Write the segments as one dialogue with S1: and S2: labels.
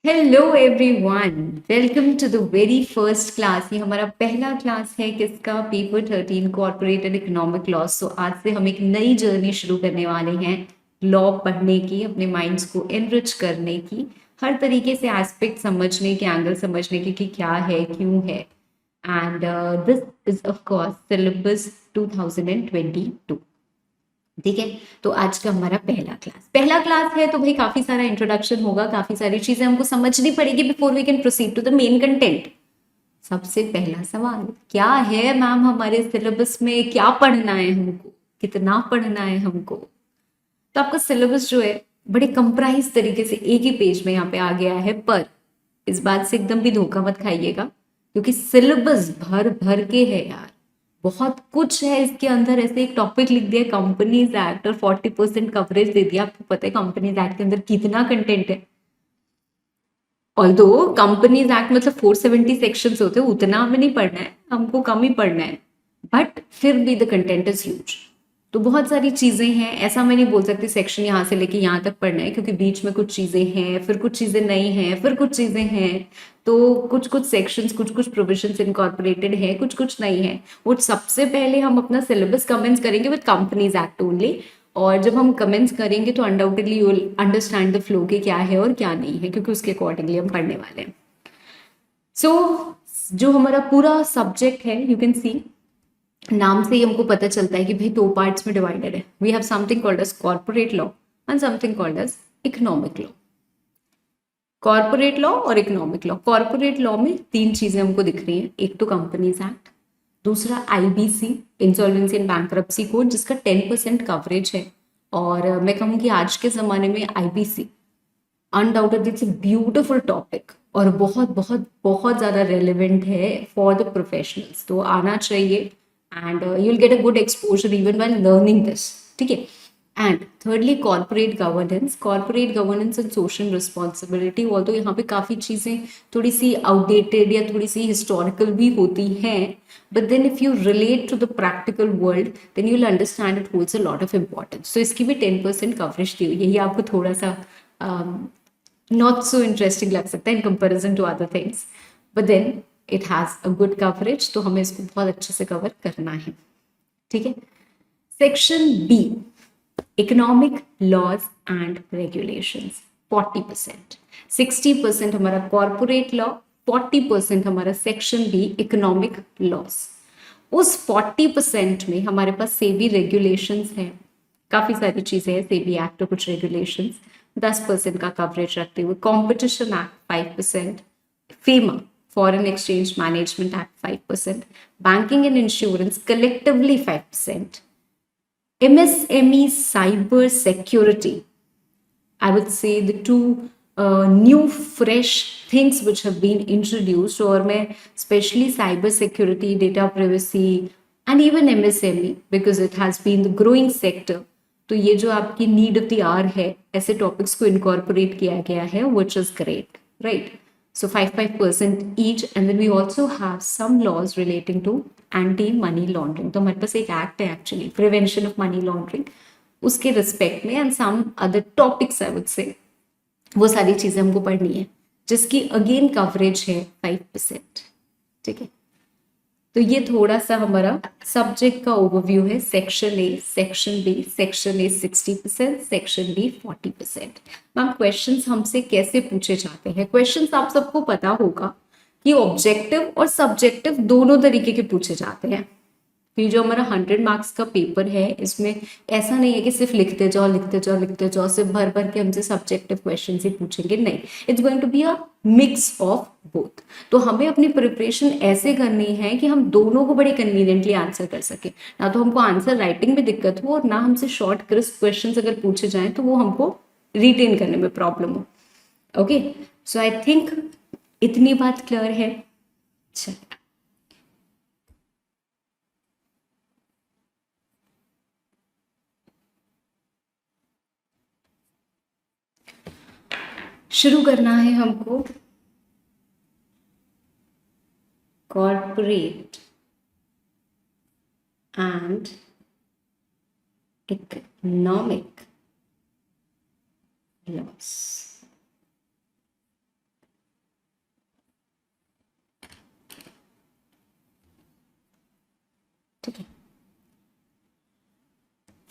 S1: Hello everyone, welcome to the very first class. ये हमारा पहला क्लास है किसका? Paper 13 corporate and economic law. So आज से हम एक नई जर्नी शुरू करने वाले हैं लॉ पढ़ने की, अपने माइंड्स को एनरिच करने की, हर तरीके से एस्पेक्ट समझने के, एंगल समझने के कि क्या है, क्यों है। And this is of course syllabus 2022। ठीक है। तो आज का हमारा पहला क्लास है, तो भाई काफी सारा इंट्रोडक्शन होगा, काफी सारी चीजें हमको समझनी पड़ेगी before we can proceed to the main content. सबसे पहला सवाल क्या है मैम? हमारे सिलेबस में क्या पढ़ना है हमको, कितना पढ़ना है हमको? तो आपका सिलेबस जो है बड़े कंप्राइज तरीके से एक ही पेज में यहाँ पे आ गया है, पर इस बात से एकदम भी धोखा मत खाइएगा, क्योंकि सिलेबस भर भर के है यार। बहुत कुछ है इसके अंदर। ऐसे एक टॉपिक लिख दिया कंपनीज एक्ट और 40% कवरेज दे दिया। आपको पता है कंपनीज एक्ट के अंदर कितना कंटेंट है? ऑल्दो कंपनीज एक्ट मतलब 470 सेक्शंस होते हैं, उतना हमें नहीं पढ़ना है, हमको कम ही पढ़ना है। बट फिर भी द कंटेंट इज ह्यूज। तो बहुत सारी चीजें हैं, ऐसा मैं नहीं बोल सकती सेक्शन यहाँ से लेके यहाँ तक पढ़ना है, क्योंकि बीच में कुछ चीजें हैं, फिर कुछ चीजें नहीं हैं, फिर कुछ चीजें हैं। तो कुछ कुछ सेक्शंस, कुछ कुछ प्रोविजंस इनकॉर्पोरेटेड है, कुछ कुछ नहीं है। वो सबसे पहले हम अपना सिलेबस कमेंस करेंगे विद कंपनीज एक्ट ओनली। और जब हम कमेंट्स करेंगे तो undoubtedly you will understand the flow कि क्या है और क्या नहीं है, क्योंकि उसके अकॉर्डिंगली हम पढ़ने वाले हैं। सो जो हमारा पूरा सब्जेक्ट है, यू कैन सी नाम से ही हमको पता चलता है कि भाई दो पार्ट्स में डिवाइडेड है। We have something called as corporate law and something called as economic law. Corporate law और इकोनॉमिक लॉ। कॉर्पोरेट लॉ में तीन चीजें हमको दिख रही हैं। एक तो कंपनीज एक्ट, दूसरा IBC, insolvency and bankruptcy code, जिसका 10% कवरेज है। और मैं कहूँगी आज के ज़माने में IBC undoubtedly it's a beautiful topic और बहुत बहुत बहुत ज़्यादा रेलिवेंट है फॉर द प्रोफेशनल्स। तो आना चाहिए and you will get a good exposure even while learning this. ठीक है। And thirdly corporate governance and social responsibility. Although यहाँ पे काफ़ी चीज़ें थोड़ी सी आउटडेटेड या थोड़ी सी हिस्टोरिकल भी होती हैं, but then if you relate to the practical world then you will understand it holds a lot of importance. तो इसकी भी 10% कवरेज दी हुई है। ये आपको थोड़ा सा नॉट सो इंटरेस्टिंग लग सकता है in comparison to other things, but then it has a good coverage, तो हमें इसको बहुत अच्छे से कवर करना है। ठीक है। Section B, economic laws and regulations, 40%। 60% हमारा कॉर्पोरेट लॉ, 40% हमारा सेक्शन बी इकोनॉमिक लॉज। उस 40% में हमारे पास सेबी रेगुलेशंस है, काफी सारी चीजें हैं, सेबी एक्ट और कुछ रेगुलेशंस 10% का कवरेज रखते हुए। Competition act 5%, FEMA foreign exchange management act 5%, banking and insurance collectively 5%, MSME cyber security, I would say the two new fresh things which have been introduced, और मैं especially cyber security, data privacy and even MSME because it has been the growing sector. तो ये जो आपकी need of the our है, ऐसे topics को incorporate किया गया है, which is great, right? So 5% each, and then we also have some laws relating to anti money laundering. तो हमारे पास एक एक्ट है actually, prevention of money laundering, उसके रिस्पेक्ट में and some other topics I would say, वो सारी चीजें हमको पढ़नी है, जिसकी अगेन कवरेज है 5%। ठीक है। तो ये थोड़ा सा हमारा सब्जेक्ट का ओवरव्यू है। Section A, section B, section A 60%, section B 40%। Ma'am questions हमसे कैसे पूछे जाते हैं? क्वेश्चंस आप सबको पता होगा कि ऑब्जेक्टिव और सब्जेक्टिव दोनों तरीके के पूछे जाते हैं। ये जो हमारा 100 मार्क्स का पेपर है, इसमें ऐसा नहीं है कि सिर्फ लिखते जाओ लिखते जाओ लिखते जाओ, सिर्फ भर भर के हमसे सब्जेक्टिव क्वेश्चन ही पूछेंगे, नहीं। It's going to be a mix of both. तो हमें अपनी प्रिपरेशन ऐसे करनी है कि हम दोनों को बड़े कन्वीनियंटली आंसर कर सके। ना तो हमको आंसर राइटिंग में दिक्कत हो, और ना हमसे शॉर्ट क्रिस्प क्वेश्चन अगर पूछे जाएं तो वो हमको रिटेन करने में प्रॉब्लम हो। ओके, सो आई थिंक इतनी बात क्लियर है। चलिए शुरू करना है हमको। Corporate and economic laws.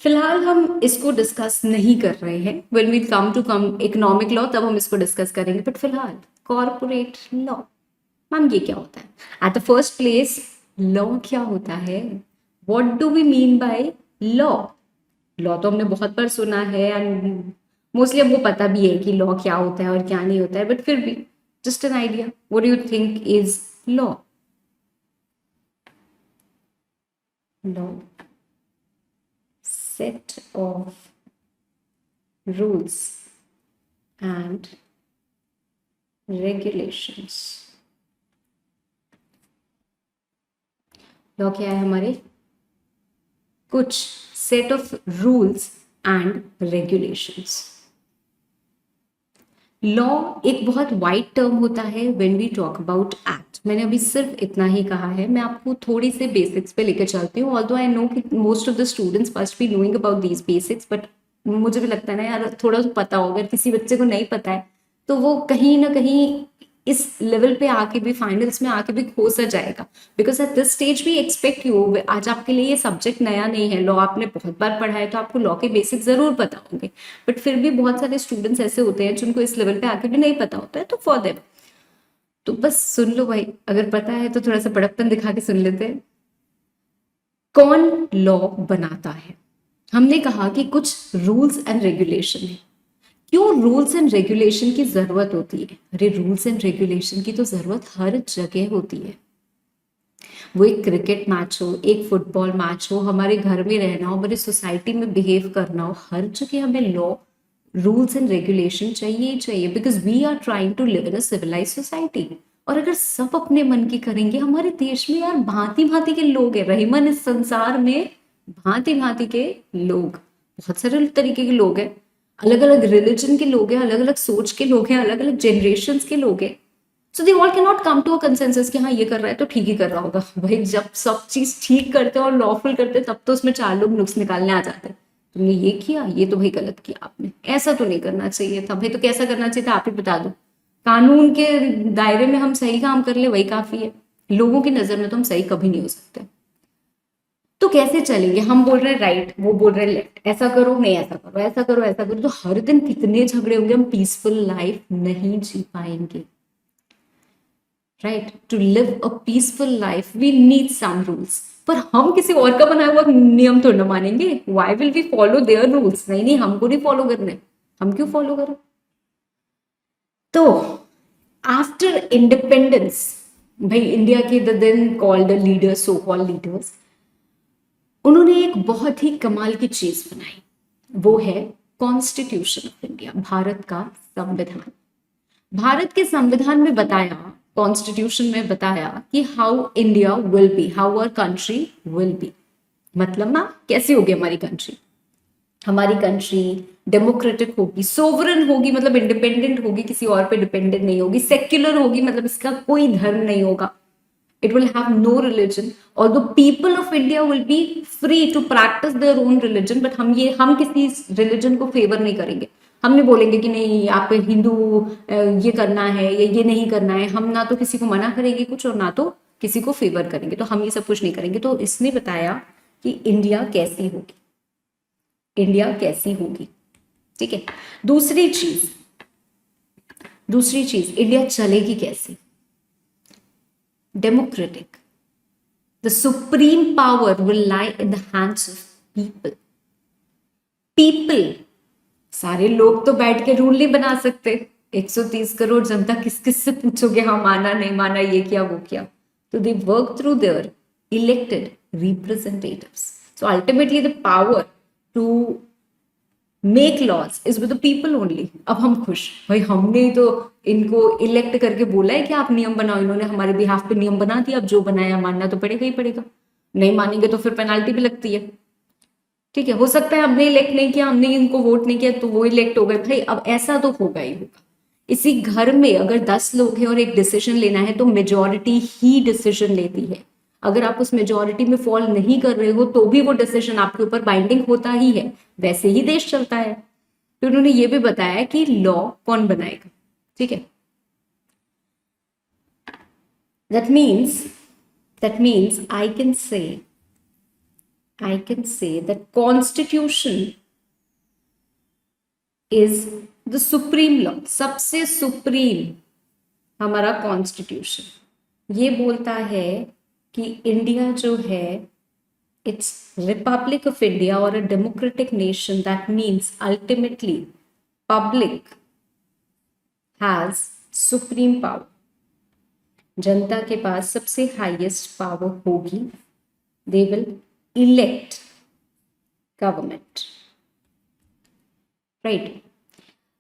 S1: फिलहाल हम इसको डिस्कस नहीं कर रहे हैं, when we come economic law तब हम इसको डिस्कस करेंगे, बट फिलहाल कॉर्पोरेट लॉ, मैम ये क्या होता है? At the first place, law क्या होता है? What do we mean by law? Law तो हमने बहुत बार सुना है एंड मोस्टली हमको पता भी है कि लॉ क्या होता है और क्या नहीं होता है, बट फिर भी just an idea, what do you think is law? Law, set of rules and regulations. Law क्या है हमारे? कुछ set of rules and regulations. Law एक बहुत वाइड टर्म होता है when we talk about act. मैंने अभी सिर्फ इतना ही कहा है, मैं आपको थोड़ी से बेसिक्स पे लेकर चलती हूँ, ऑल्दो आई नो कि most of the students must be knowing about these basics, but मुझे भी लगता है ना यार, थोड़ा सा पता हो, अगर किसी बच्चे को नहीं पता है तो वो कहीं ना कहीं इस लेवल पे आके भी, फाइनल्स में आके भी खो सा जाएगा, because at this stage we expect you, आज आपके लिए ये सब्जेक्ट नया नहीं है, लॉ आपने बहुत बार पढ़ा है तो आपको लॉ के बेसिक जरूर पता होंगे, बट फिर भी बहुत सारे स्टूडेंट्स ऐसे होते हैं जिनको इस लेवल पे आके भी नहीं पता होता है, तो फॉर देम तो बस सुन लो भाई, अगर पता है तो थोड़ा सा बड़प्पन दिखा के सुन लेते हैं। कौन लॉ बनाता है? हमने कहा कि कुछ रूल्स एंड रेगुलेशन है। क्यों रूल्स एंड रेगुलेशन की जरूरत होती है? अरे रूल्स एंड रेगुलेशन की तो जरूरत हर जगह होती है। वो एक क्रिकेट मैच हो, एक फुटबॉल मैच हो, हमारे घर में रहना हो, हमारी सोसाइटी में बिहेव करना हो, हर जगह हमें लॉ, रूल्स एंड रेगुलेशन चाहिए ही चाहिए, because we are trying to live in a civilize society. और अगर सब अपने मन की करेंगे, हमारे देश में यार भांति भांति के लोग हैं, रहीमन इस संसार में भांति भांति के लोग, बहुत सारे तरीके के लोग हैं, अलग अलग रिलीजन के लोग हैं, अलग अलग सोच के लोग हैं, अलग अलग जनरेशन के लोग हैं। So they all can not come to a consensus कि हाँ ये कर रहा है तो ठीक ही कर रहा होगा। भाई जब सब चीज ठीक करते हैं और लॉफुल करते हैं तब तो उसमें चार लोग नुक्स निकालने आ जाते हैं, तुमने ये किया, ये तो भाई गलत किया आपने, ऐसा तो नहीं करना चाहिए था भाई, तो कैसा करना चाहिए था आप ही बता दो। कानून के दायरे में हम सही काम कर ले वही काफी है, लोगों की नजर में तो हम सही कभी नहीं हो सकते। तो कैसे चलेंगे? हम बोल रहे हैं राइट, वो बोल रहे हैं लेफ्ट, ऐसा करो नहीं ऐसा करो, ऐसा करो ऐसा करो, तो हर दिन कितने झगड़े होंगे, हम पीसफुल लाइफ नहीं जी पाएंगे। Right, to live a peaceful life we need some rules, पर हम किसी और का बनाया हुआ नियम तो न मानेंगे। Why will we follow their rules? नहीं नहीं, हमको नहीं फॉलो करने, हम क्यों फॉलो करें? तो आफ्टर इंडिपेंडेंस, भाई इंडिया के the then called leaders, so called leaders, उन्होंने एक बहुत ही कमाल की चीज बनाई, वो है कॉन्स्टिट्यूशन ऑफ इंडिया, भारत का संविधान। भारत के संविधान में बताया, कॉन्स्टिट्यूशन में बताया कि how India will be, how our country will be. मतलब ना कैसी होगी हमारी कंट्री? हमारी कंट्री डेमोक्रेटिक होगी, सोवरन होगी, मतलब इंडिपेंडेंट होगी, किसी और पे डिपेंडेंट नहीं होगी, सेक्युलर होगी, मतलब इसका कोई धर्म नहीं होगा, it will have no religion, although people of India will be free to practice their own religion, but हम किसी रिलीजन को फेवर नहीं करेंगे। हम नहीं बोलेंगे कि नहीं आप हिंदू ये करना है या ये नहीं करना है, हम ना तो किसी को मना करेंगे कुछ और ना तो किसी को फेवर करेंगे, तो हम ये सब कुछ नहीं करेंगे। तो इसने बताया कि इंडिया कैसी होगी, इंडिया कैसी होगी, ठीक है। दूसरी चीज, दूसरी चीज, इंडिया चलेगी कैसे? Democratic, the supreme power will lie in the hands of people. People, सारे लोग तो बैठ के रूल नहीं बना सकते, 130 करोड़ जनता किस किस से पूछोगे हाँ माना नहीं माना, ये किया वो किया? तो they work through their elected representatives. So ultimately the power to make laws is with the people only. अब हम खुश, भाई हमने ही तो इनको इलेक्ट करके बोला है कि आप नियम बनाओ, इन्होंने हमारे बिहाफ पे नियम बना दिया, अब जो बनाया मानना तो पड़ेगा ही पड़ेगा, नहीं मानेंगे तो फिर पेनाल्टी भी लगती है। ठीक है, हो सकता है हमने इलेक्ट नहीं किया, हमने इनको वोट नहीं किया तो वो इलेक्ट हो गए, भाई अब ऐसा तो होगा ही होगा। इसी घर में अगर 10 लोग हैं और एक डिसीजन लेना है तो मेजोरिटी ही डिसीजन लेती है। अगर आप उस मेजोरिटी में फॉल नहीं कर रहे हो तो भी वो डिसीजन आपके ऊपर बाइंडिंग होता ही है, वैसे ही देश चलता है। तो उन्होंने ये भी बताया कि लॉ कौन बनाएगा, ठीक है। That means I can say I can say that constitution is the supreme law. सबसे सुप्रीम हमारा कॉन्स्टिट्यूशन ये बोलता है कि इंडिया जो है इट्स रिपब्लिक ऑफ इंडिया और a democratic nation. That means ultimately public has supreme power. जनता के पास सबसे हाईएस्ट पावर होगी. They will elect government. Right.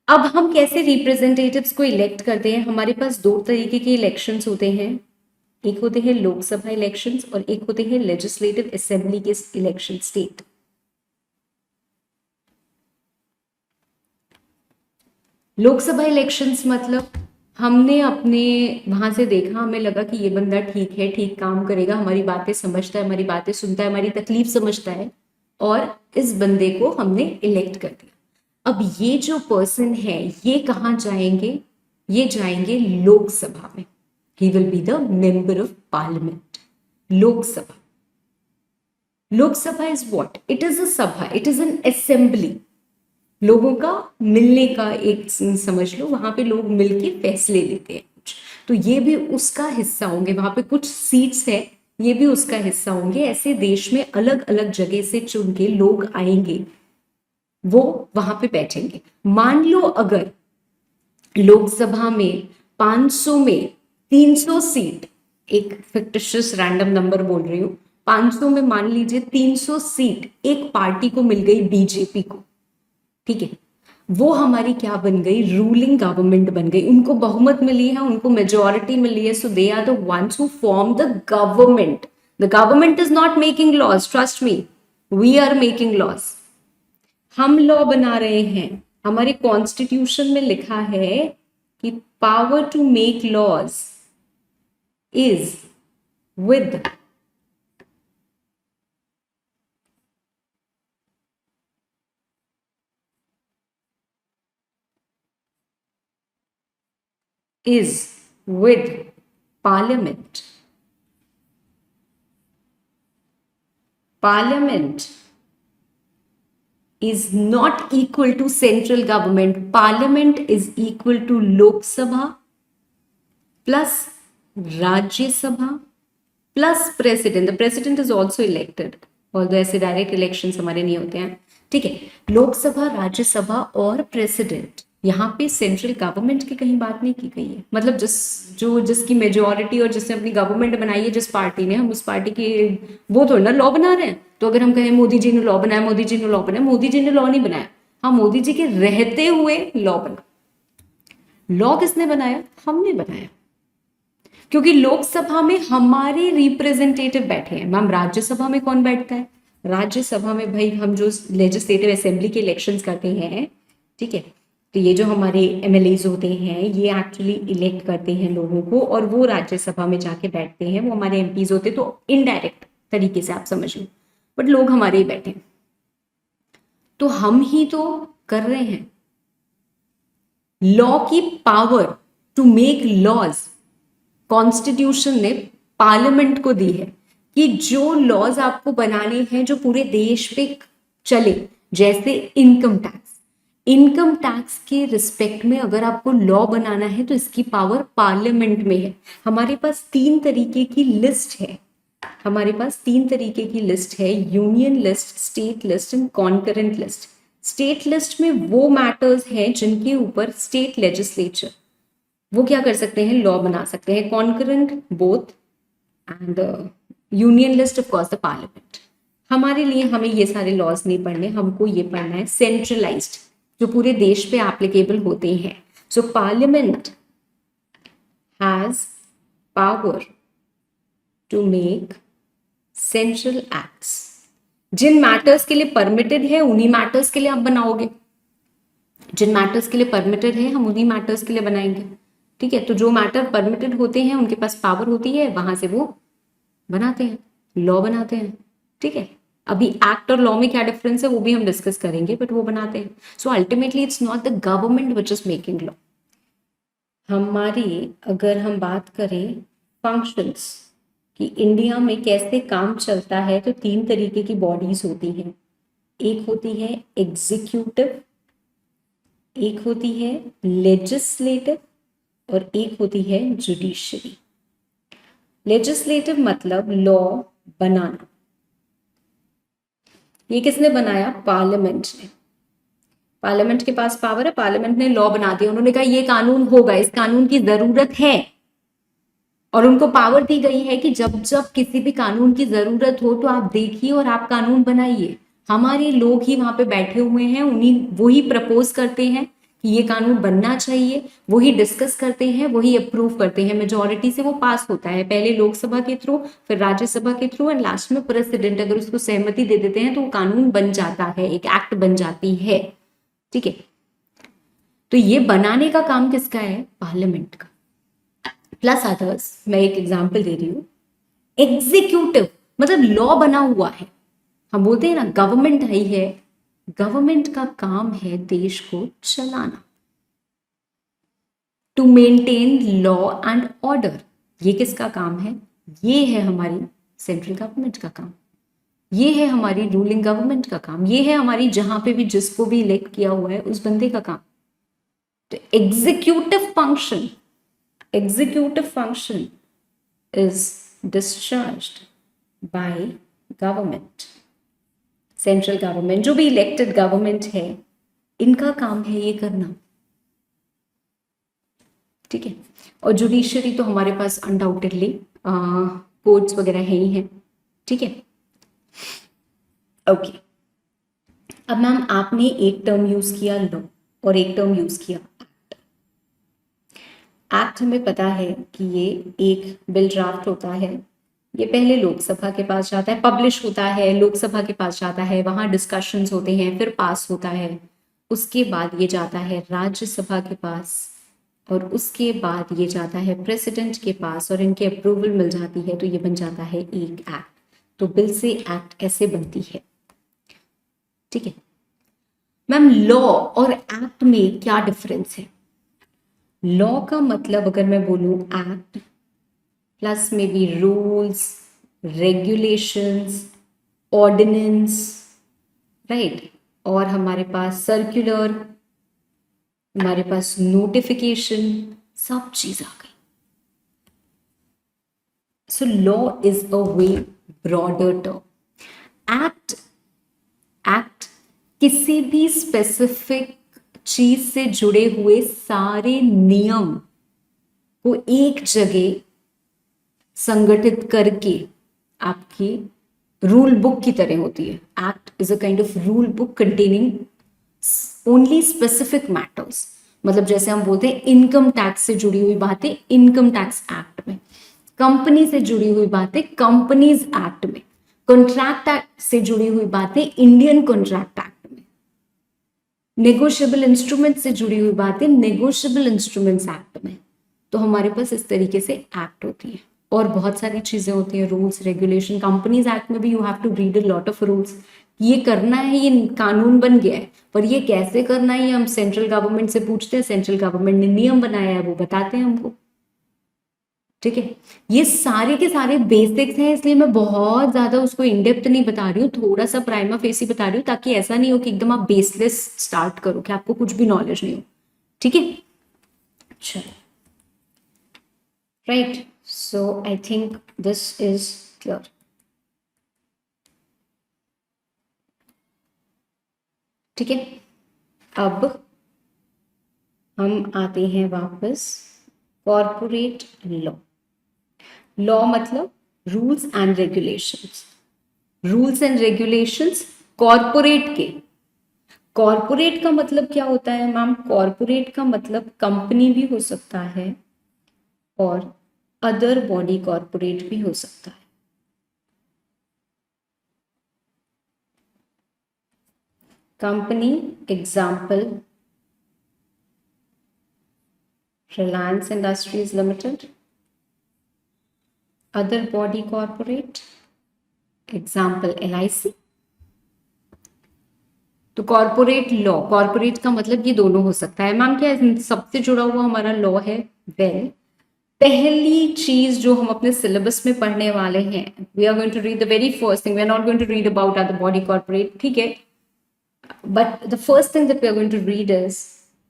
S1: अब हम कैसे रिप्रेजेंटेटिव्स को इलेक्ट करते हैं? हमारे पास दो तरीके के इलेक्शंस होते हैं. एक होते हैं लोकसभा इलेक्शंस और एक होते हैं लेजिस्लेटिव असेंबली के इलेक्शन. स्टेट लोकसभा इलेक्शंस मतलब हमने अपने वहां से देखा, हमें लगा कि ये बंदा ठीक है, ठीक काम करेगा, हमारी बातें समझता है, हमारी बातें सुनता है, हमारी तकलीफ समझता है, और इस बंदे को हमने इलेक्ट कर दिया. अब ये जो पर्सन है ये कहाँ जाएंगे? ये जाएंगे लोकसभा में. He will be the member of parliament. Lok Sabha. Lok Sabha is what? It is a सभा, इट इज एन असेंबली. लोगों का मिलने का एक समझ लो, वहां पे लोग मिलके फैसले लेते हैं कुछ. तो ये भी उसका हिस्सा होंगे. वहां पे कुछ सीट्स है, ये भी उसका हिस्सा होंगे. ऐसे देश में अलग अलग जगह से चुन के लोग आएंगे, वो वहां पे बैठेंगे. मान लो अगर लोकसभा में 500 में 300 सीट, एक फिक्टिशियस रैंडम नंबर बोल रही हूं, 500 में मान लीजिए 300 सीट एक पार्टी को मिल गई, बीजेपी को. ठीक है, वो हमारी क्या बन गई? रूलिंग गवर्नमेंट बन गई. उनको बहुमत मिली है, उनको मेजॉरिटी मिली है. So they are the ones who form the government. The government is not making laws, trust me, we are making laws. हम लॉ बना रहे हैं. हमारे कॉन्स्टिट्यूशन में लिखा है कि power to make laws is with parliament. Parliament is not equal to central government. Parliament is equal to Lok Sabha plus Rajya Sabha plus president. The president is also elected, although ऐसे direct elections हमारे नहीं होते हैं. ठीक है, लोकसभा, राज्यसभा और president. यहाँ पे सेंट्रल गवर्नमेंट की कहीं बात नहीं की गई है. मतलब जिसकी मेजोरिटी और जिसने अपनी गवर्नमेंट बनाई है, जिस पार्टी ने, हम उस पार्टी की वो थोड़ा ना लॉ बना रहे हैं. तो अगर हम कहें मोदी जी ने लॉ बनाया, मोदी जी ने लॉ बनाया, मोदी जी ने लॉ नहीं बनाया. हाँ, मोदी जी के रहते हुए लॉ बना. लॉ किसने बनाया? हमने बनाया. क्योंकि लोकसभा में हमारे रिप्रेजेंटेटिव बैठे हैं. मैम, राज्यसभा में कौन बैठता है? राज्यसभा में भाई हम जो लेजिस्लेटिव असेंबली के इलेक्शंस करते हैं, ठीक है, तो ये जो हमारे एमएलएज होते हैं ये एक्चुअली इलेक्ट करते हैं लोगों को, और वो राज्यसभा में जाके बैठते हैं. वो हमारे एमपीज होते हैं. तो इनडायरेक्ट तरीके से आप समझ लो, बट लोग हमारे ही बैठे हैं. तो हम ही तो कर रहे हैं. लॉ की power to make laws constitution ने पार्लियामेंट को दी है कि जो लॉज आपको बनाने हैं जो पूरे देश पे चले. जैसे इनकम टैक्स के रिस्पेक्ट में अगर आपको लॉ बनाना है तो इसकी पावर पार्लियामेंट में है. हमारे पास तीन तरीके की लिस्ट है. Union list, state list and concurrent list. State list में वो मैटर्स हैं जिनके ऊपर स्टेट लेजिस्लेचर वो क्या कर सकते हैं? लॉ बना सकते हैं. Concurrent both and union list of course the parliament. हमारे लिए हमें ये सारे लॉज नहीं पढ़ने, हमको ये पढ़ना है सेंट्रलाइज्ड, जो पूरे देश पे एप्लीकेबल होते हैं. So parliament has power to make central acts. जिन मैटर्स के लिए परमिटेड है उन्हीं मैटर्स के लिए आप बनाओगे. जिन मैटर्स के लिए परमिटेड है हम उन्हीं मैटर्स के लिए बनाएंगे. ठीक है, तो जो मैटर परमिटेड होते हैं उनके पास पावर होती है, वहां से वो बनाते हैं, लॉ बनाते हैं. ठीक है, अभी एक्ट और लॉ में क्या डिफरेंस है वो भी हम डिस्कस करेंगे, बट वो बनाते हैं. So ultimately it's not the government which is making law. हमारी अगर हम बात करें फंक्शंस कि इंडिया में कैसे काम चलता है, तो 3 तरीके की बॉडीज होती हैं। एक होती है एग्जीक्यूटिव, एक होती है लेजिस्लेटिव और एक होती है जुडिशरी। लेजिस्लेटिव मतलब लॉ बनाना। ये किसने बनाया? पार्लियामेंट ने। पार्लियामेंट के पास पावर है, पार्लियामेंट ने लॉ बना दिया। उन्होंने कहा ये कानून होगा, इस कानून की जरूरत है, और उनको पावर दी गई है कि जब जब किसी भी कानून की जरूरत हो तो आप देखिए और आप कानून बनाइए। हमारे लोग ही वहां पे बैठे हुए हैं, उन्हीं वही प्रपोज करते हैं कि ये कानून बनना चाहिए, वही डिस्कस करते हैं, वही अप्रूव करते हैं। मेजोरिटी से वो पास होता है, पहले लोकसभा के थ्रू, फिर राज्यसभा के थ्रू, एंड लास्ट में प्रेसिडेंट अगर उसको सहमति दे देते हैं तो वो कानून बन जाता है, एक एक्ट बन जाती है। ठीक है, तो ये बनाने का काम किसका है? पार्लियामेंट का। प्लस अदर्स, मैं एक एग्जांपल दे रही हूं। एग्जीक्यूटिव मतलब लॉ बना हुआ है, हम बोलते हैं ना गवर्नमेंट आई है, गवर्नमेंट का काम है देश को चलाना, to maintain law and order. ये किसका काम है? ये है हमारी सेंट्रल गवर्नमेंट का काम, ये है हमारी रूलिंग गवर्नमेंट का काम, ये है हमारी जहां पे भी जिसको भी इलेक्ट किया हुआ है उस बंदे का काम। तो executive function is discharged by government, central government, जो भी इलेक्टेड गवर्नमेंट है, इनका काम है ये करना। ठीक है, और जुडिशरी तो हमारे पास अनडाउटेडली कोर्ट्स वगैरह है ही हैं। ठीक है, ओके। अब मैम आपने एक टर्म यूज किया लॉ और एक टर्म यूज किया एक्ट। एक्ट हमें पता है कि ये एक बिल ड्राफ्ट होता है, ये पहले लोकसभा के पास जाता है, पब्लिश होता है, लोकसभा के पास जाता है, वहां डिस्कशंस होते हैं, फिर पास होता है, उसके बाद ये जाता है राज्यसभा के पास, और उसके बाद ये जाता है प्रेसिडेंट के पास, और इनके अप्रूवल मिल जाती है तो ये बन जाता है एक एक्ट। तो बिल से एक्ट ऐसे बनती है। ठीक है मैम, लॉ और एक्ट में क्या डिफरेंस है? लॉ का मतलब अगर मैं बोलूं एक्ट प्लस में भी रूल्स, रेगुलेशंस, ऑर्डिनेंस, राइट, और हमारे पास सर्कुलर, हमारे पास नोटिफिकेशन, सब चीज आ गई। So law is a way broader term. Act किसी भी स्पेसिफिक चीज से जुड़े हुए सारे नियम को एक जगह संगठित करके आपकी रूल बुक की तरह होती है। Act is a kind of rule book containing only specific matters. मतलब जैसे हम बोलते हैं इनकम टैक्स से जुड़ी हुई बातें इनकम टैक्स एक्ट में, कंपनी से जुड़ी हुई बातें कंपनीज एक्ट में, कॉन्ट्रैक्ट एक्ट से जुड़ी हुई बातें इंडियन कॉन्ट्रैक्ट एक्ट में, नेगोशिएबल इंस्ट्रूमेंट से जुड़ी हुई बातें नेगोशिएबल इंस्ट्रूमेंट्स एक्ट में। तो हमारे पास इस तरीके से एक्ट होती है, और बहुत सारी चीजें होती हैं, रूल्स, रेगुलेशन। कंपनीज एक्ट में भी you have to read a lot of rules. ये करना है, ये कानून बन गया है, पर ये कैसे करना है ये हम सेंट्रल गवर्नमेंट से पूछते हैं, सेंट्रल गवर्नमेंट ने नियम बनाया है, वो बताते हैं हमको। ठीक है, ये सारे के सारे बेसिक्स हैं, इसलिए मैं बहुत ज्यादा उसको इनडेप्थ नहीं बता रही हूँ, थोड़ा सा प्राइमा फेसी बता रही हूँ, ताकि ऐसा नहीं हो कि एकदम आप बेसलेस स्टार्ट करो कि आपको कुछ भी नॉलेज नहीं हो। ठीक है, चलो, right, so I think this is clear. ठीक है, अब हम आते हैं वापस कॉर्पोरेट लॉ। लॉ मतलब rules and regulations, rules and regulations corporate के। कॉर्पोरेट का मतलब क्या होता है मैम? कॉर्पोरेट का मतलब कंपनी भी हो सकता है और अदर बॉडी कॉर्पोरेट भी हो सकता है। Company example Reliance industries limited, other body corporate example LIC। तो कॉर्पोरेट लॉ, कॉर्पोरेट का मतलब ये दोनों हो सकता है। मैम क्या इन सबसे जुड़ा हुआ हमारा लॉ है? वेल, पहली चीज जो हम अपने सिलेबस में पढ़ने वाले हैं, we are going to read the very first thing, we are not going to read about the body corporate, ठीक है, but the first thing that we are going to read is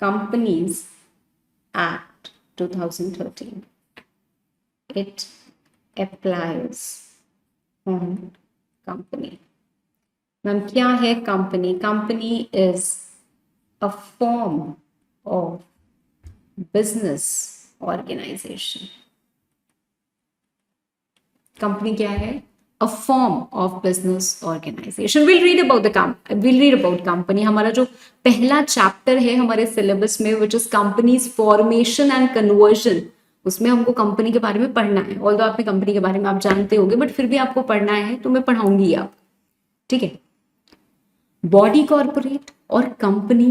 S1: companies act 2013. It applies on company. Ma'am क्या है company? Company is a form of business organization. Company क्या है? A form of business organization. Will read about company. हमारा जो पहला chapter है हमारे syllabus में, which is companies formation and conversion, उसमें हमको कंपनी के बारे में पढ़ना है. ऑल्दो आपने कंपनी के बारे में आप जानते होंगे, बट फिर भी आपको पढ़ना है तो मैं पढ़ाऊंगी आप, ठीक है. बॉडी कॉर्पोरेट और कंपनी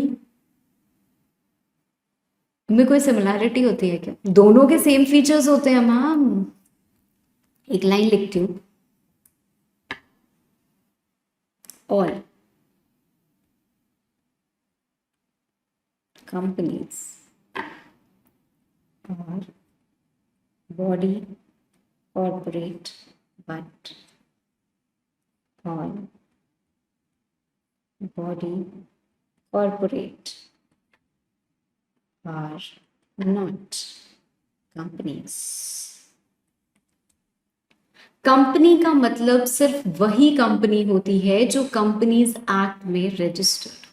S1: में कोई सिमिलैरिटी होती है क्या? दोनों के सेम फीचर्स होते हैं मैम. एक लाइन लिखती हूं, all companies are body corporate, but all body corporate are not companies. Company का मतलब सिर्फ वही कंपनी होती है जो कंपनीज एक्ट में रजिस्टर्ड.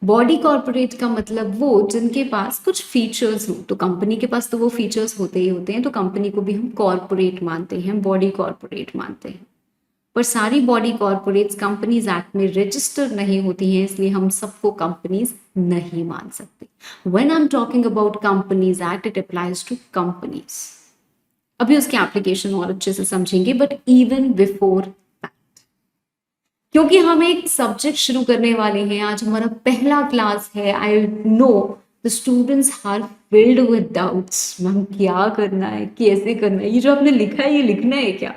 S1: बॉडी कॉर्पोरेट का मतलब वो जिनके पास कुछ फीचर्स हो. तो कंपनी के पास तो वो फीचर्स होते ही होते हैं, तो कंपनी को भी हम कॉर्पोरेट मानते हैं, बॉडी कॉर्पोरेट मानते हैं. पर सारी बॉडी कॉर्पोरेट्स कंपनीज एक्ट में रजिस्टर्ड नहीं होती हैं, इसलिए हम सबको कंपनीज नहीं मान सकते. When I am talking about companies act, it applies to companies. अभी उसके एप्लीकेशन और अच्छे से समझेंगे, बट इवन बिफोर दैट, क्योंकि हम एक सब्जेक्ट शुरू करने वाले हैं, आज हमारा पहला क्लास है. I know the students are filled with doubts. Ma'am क्या करना है, कैसे करना है, ये जो आपने लिखा है ये लिखना है क्या,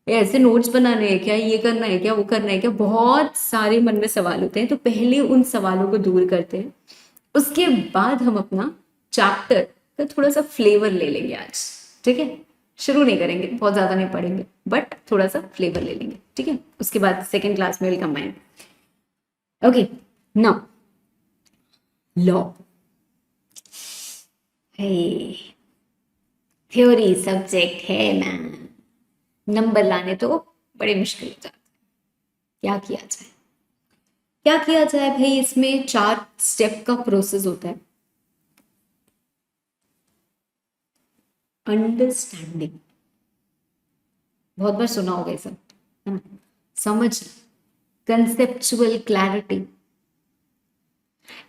S1: ये ऐसे नोट्स बनाने हैं क्या, ये करना है क्या, वो करना है क्या, बहुत सारे मन में सवाल होते हैं. तो पहले उन सवालों को दूर करते हैं, उसके बाद हम अपना चैप्टर का थोड़ा सा फ्लेवर ले लेंगे आज, ठीक है. शुरू नहीं करेंगे, बहुत ज्यादा नहीं पढ़ेंगे, बट थोड़ा सा फ्लेवर ले लेंगे, ठीक है. उसके बाद सेकेंड क्लास में will combine. Okay, now law. Theory subject है मैम, नंबर लाने तो बड़े मुश्किल हो जाते हैं. क्या किया जाए, क्या किया जाए भाई? इसमें 4 स्टेप का प्रोसेस होता है. अंडरस्टैंडिंग, बहुत बार सुना होगा ये सब, है ना. समझ, कंसेप्चुअल क्लैरिटी.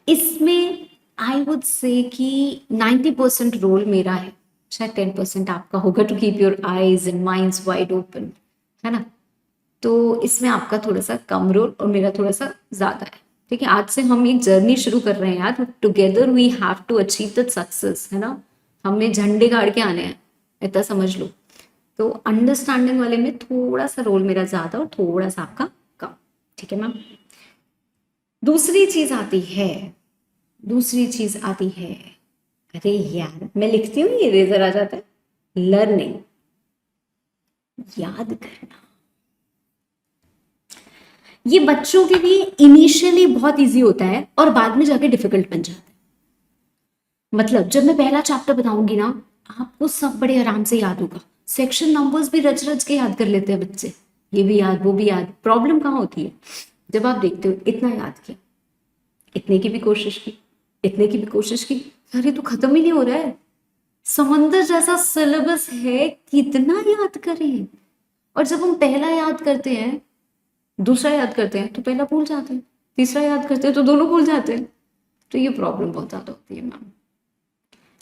S1: इसमें आई वुड से कि 90% रोल मेरा है, शायद 10% आपका होगा, to keep your eyes and minds wide open, है ना. तो इसमें आपका थोड़ा सा कम रोल और मेरा थोड़ा सा ज्यादा है, ठीक है. आज से हम एक जर्नी शुरू कर रहे हैं यार, together we have to achieve the success, है ना. हमें झंडे गाड़ के आने हैं, इतना समझ लो. तो अंडरस्टैंडिंग वाले में थोड़ा सा रोल मेरा ज्यादा और थोड़ा सा आपका कम, ठीक है मैम. दूसरी चीज आती है, अरे यार मैं लिखती हूँ, ये इरेजर आ जाता है. लर्निंग, याद करना. ये बच्चों के लिए इनिशियली बहुत इजी होता है और बाद में जाके डिफिकल्ट बन जाता है. मतलब जब मैं पहला चैप्टर बताऊंगी ना, आपको सब बड़े आराम से याद होगा. सेक्शन नंबर्स भी रच रच के याद कर लेते हैं बच्चे, ये भी याद वो भी याद. प्रॉब्लम कहाँ होती है? जब आप देखते हो इतना याद किया, इतने की भी कोशिश की, इतने की भी कोशिश की, यार ये तो खत्म ही नहीं हो रहा है. समंदर जैसा सिलेबस है, कितना याद करें. और जब हम पहला याद करते हैं, दूसरा याद करते हैं तो पहला भूल जाते हैं, तीसरा याद करते हैं तो दोनों भूल जाते हैं. तो ये प्रॉब्लम बहुत ज्यादा होती है ma'am.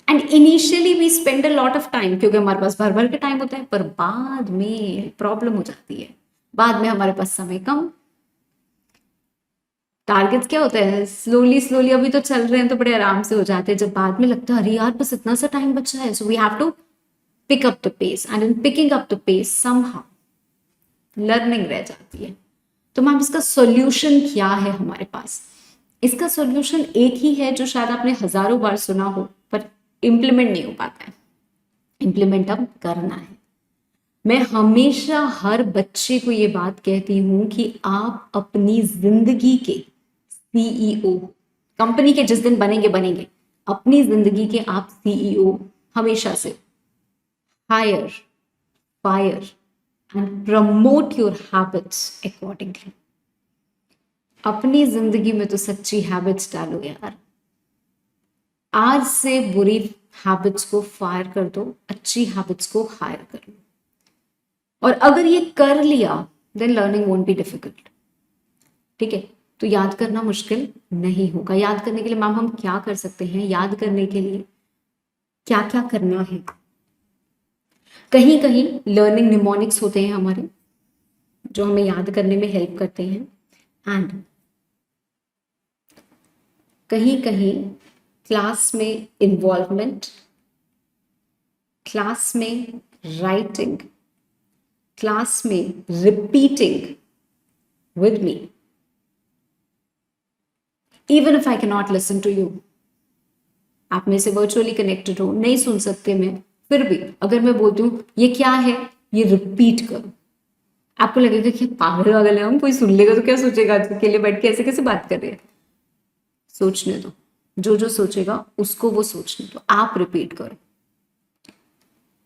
S1: And initially we spend a lot of time, क्योंकि हमारे पास भर भर के टाइम होता है, पर बाद में प्रॉब्लम हो जाती है. बाद में हमारे पास समय कम, टारगेट्स क्या होता है, स्लोली स्लोली अभी तो चल रहे हैं तो बड़े आराम से हो जाते हैं. जब बाद में लगता है अरे यार बस इतना सा टाइम बचा है, so we have to pick up the pace, and in picking up the pace somehow learning रह जाती है. तो मैम इसका सॉल्यूशन क्या है हमारे पास? इसका सॉल्यूशन एक ही है जो शायद आपने हजारों बार सुना हो, पर इम्प्लीमेंट नहीं हो पाता है, इम्प्लीमेंट अब करना है। मैं हमेशा हर बच्चे को ये बात कहती हूँ कि आप अपनी जिंदगी के सीईओ, कंपनी के जिस दिन बनेंगे बनेंगे, अपनी जिंदगी के आप सीईओ हमेशा से hire, fire and promote your habits accordingly. अपनी जिंदगी में तो सच्ची हैबिट्स डालो यार। आज से बुरी हैबिट्स को फायर कर दो, अच्छी हैबिट्स को हायर कर लो। और अगर ये कर लिया then learning won't be difficult. ठीक है, तो याद करना मुश्किल नहीं होगा। याद करने के लिए मैम हम क्या कर सकते हैं, याद करने के लिए क्या क्या करना है? कहीं कहीं लर्निंग निमोनिक्स होते हैं हमारे, जो हमें याद करने में हेल्प करते हैं, एंड कहीं कहीं क्लास में इन्वॉल्वमेंट, क्लास में राइटिंग, क्लास में repeating with me even if I cannot listen to you। आप में से वर्चुअली कनेक्टेड हो, नहीं सुन सकते मैं, फिर भी अगर मैं बोलती हूँ ये क्या है, ये रिपीट करो। आपको लगेगा कि पागल वागल है हम, कोई सुन लेगा तो क्या सोचेगा, अकेले बैठ के ऐसे कैसे बात कर रहे हैं। सोचने दो, जो जो सोचेगा उसको वो सोचने दो। आप रिपीट करो,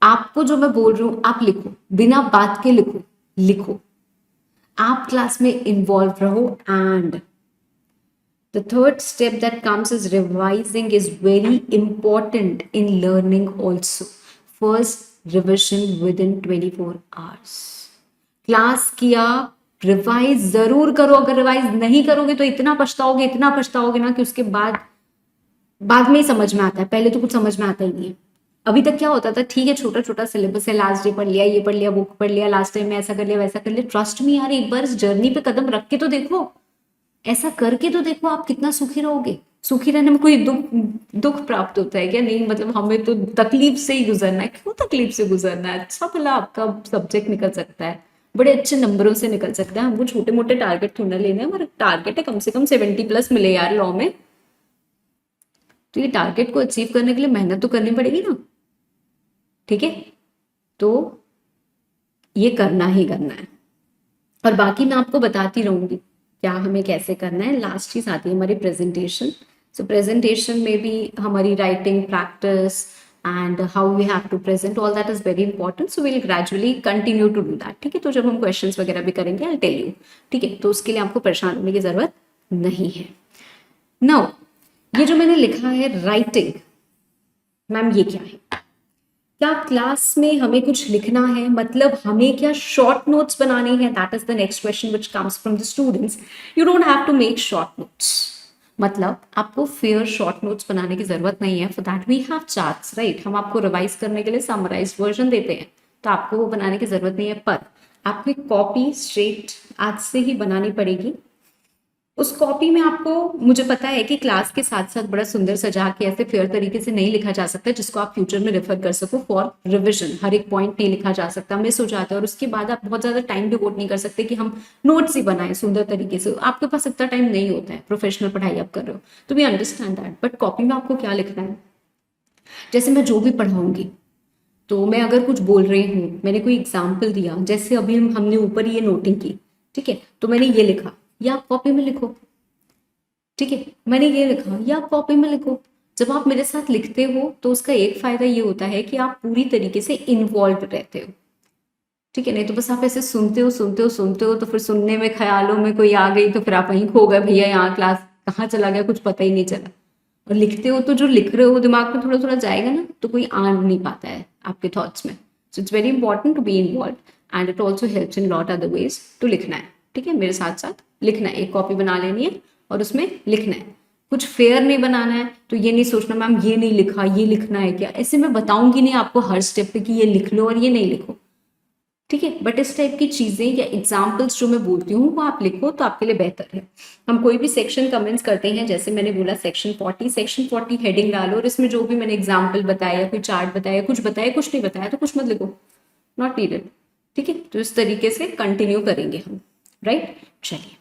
S1: आपको जो मैं बोल रही हूँ आप लिखो, बिना बात के लिखो, लिखो। आप क्लास में इन्वॉल्व रहो। And the third step that comes is revising is very important in learning also। First revision within 24 hours। Class किया, रिवाइज जरूर करो। अगर रिवाइज नहीं करोगे तो इतना पछताओगे ना कि उसके बाद में ही समझ में आता है, पहले तो कुछ समझ में आता ही नहीं है। अभी तक क्या होता था, ठीक है छोटा छोटा सिलेबस है, लास्ट डे पढ़ लिया, ये पढ़ लिया, बुक पढ़ लिया, लास्ट टाइम में ऐसा कर लिया वैसा कर लिया। ट्रस्ट मी यार, एक बार इस जर्नी पे कदम रख के तो देखो, ऐसा करके तो देखो, आप कितना सुखी रहोगे। सुखी रहने में कोई दुख प्राप्त होता है क्या? नहीं, मतलब हमें तो तकलीफ से ही गुजरना है। क्यों तकलीफ से गुजरना है? अच्छा भला आपका सब्जेक्ट निकल सकता है, बड़े अच्छे नंबरों से निकल सकता है। हमको छोटे मोटे टारगेट थोड़ा लेना है, हमारा टारगेट है कम से कम 70+ मिले यार लॉ में। तो ये टारगेट को अचीव करने के लिए मेहनत तो करनी पड़ेगी ना। ठीक है, तो ये करना ही करना है। और बाकी मैं आपको बताती रहूंगी क्या हमें कैसे करना है। लास्ट चीज आती है हमारी प्रेजेंटेशन। सो प्रेजेंटेशन में भी हमारी writing practice and how we have to present, all that is very important. So will gradually continue to do that. ठीक है, तो जब हम क्वेश्चंस वगैरह भी करेंगे आई टेल यू। ठीक है, तो उसके लिए आपको परेशान होने की जरूरत नहीं है। नाउ ये जो मैंने लिखा है राइटिंग, मैम ये क्या है? क्या क्लास में हमें कुछ लिखना है? मतलब हमें क्या शॉर्ट नोट्स बनाने हैं? That is the next question which comes from the students. You don't have to make short notes. मतलब आपको फेयर शॉर्ट नोट्स बनाने की जरूरत नहीं है। For that we have charts, right? हम आपको रिवाइज करने के लिए समराइज्ड वर्जन देते हैं, तो आपको वो बनाने की जरूरत नहीं है। पर आपको एक कॉपी स्ट्रेट आज से ही बनानी पड़ेगी। उस कॉपी में आपको, मुझे पता है कि क्लास के साथ साथ बड़ा सुंदर सजा के ऐसे फेयर तरीके से नहीं लिखा जा सकता जिसको आप फ्यूचर में रेफर कर सको फॉर रिवीजन। हर एक पॉइंट नहीं लिखा जा सकता, मिस हो जाता है। और उसके बाद आप बहुत ज्यादा टाइम डिवोट नहीं कर सकते कि हम नोट्स ही बनाए सुंदर तरीके से। आपके पास इतना टाइम नहीं होता है, प्रोफेशनल पढ़ाई आप कर रहे हो, तो we understand that. But copy में आपको क्या लिखना है? जैसे मैं जो भी पढ़ाऊंगी, तो मैं अगर कुछ बोल रही हूँ, मैंने कोई एग्जाम्पल दिया, जैसे अभी हमने ऊपर ये नोटिंग की, ठीक है, तो मैंने ये लिखा, या आप कॉपी में लिखो। ठीक है, मैंने ये लिखा, या आप कॉपी में लिखो। जब आप मेरे साथ लिखते हो तो उसका एक फायदा ये होता है कि आप पूरी तरीके से इन्वॉल्व रहते हो। ठीक है, नहीं तो बस आप ऐसे सुनते हो तो फिर सुनने में ख्यालों में कोई आ गई तो फिर आप वहीं खो गए, भैया यहाँ क्लास कहाँ चला गया, कुछ पता ही नहीं चला। और लिखते हो तो जो लिख रहे हो दिमाग में थोड़ा थोड़ा जाएगा ना, तो कोई आ नहीं पाता है आपके थॉट्स में। So it's very important to be involve and it also helps in lot other ways to लिखना है। ठीक है, मेरे साथ साथ लिखना है, एक कॉपी बना लेनी है और उसमें लिखना है। कुछ फेयर नहीं बनाना है, तो ये नहीं सोचना मैम ये नहीं लिखा, ये लिखना है क्या। ऐसे मैं बताऊंगी नहीं आपको हर स्टेप पे कि ये लिख लो और ये नहीं लिखो। ठीक है, बट इस टाइप की चीजें या एग्जाम्पल्स जो मैं बोलती हूँ वो आप लिखो तो आपके लिए बेहतर है। हम कोई भी सेक्शन कमेंट्स करते हैं, जैसे मैंने बोला सेक्शन 40 हेडिंग डालो और इसमें जो भी मैंने एग्जाम्पल बताया, कोई चार्ट बताया, कुछ नहीं बताया तो कुछ मत लिखो, नॉट नीडेड। ठीक है, तो इस तरीके से कंटिन्यू करेंगे हम, राइट? चलिए,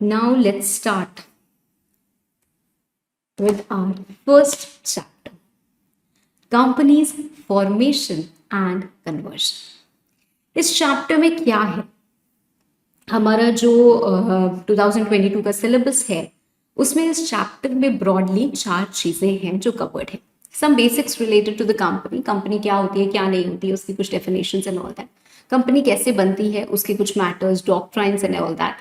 S1: now let's start with our first chapter। Companies formation and conversion. इस चैप्टर में क्या है, हमारा जो 2022 का सिलेबस है उसमें इस चैप्टर में ब्रॉडली 4 चीजें हैं जो कवर्ड है। Some basics related to the company, company क्या होती है क्या नहीं होती है, उसकी कुछ definitions and all that, company कैसे बनती है उसके कुछ matters, doctrines and all that,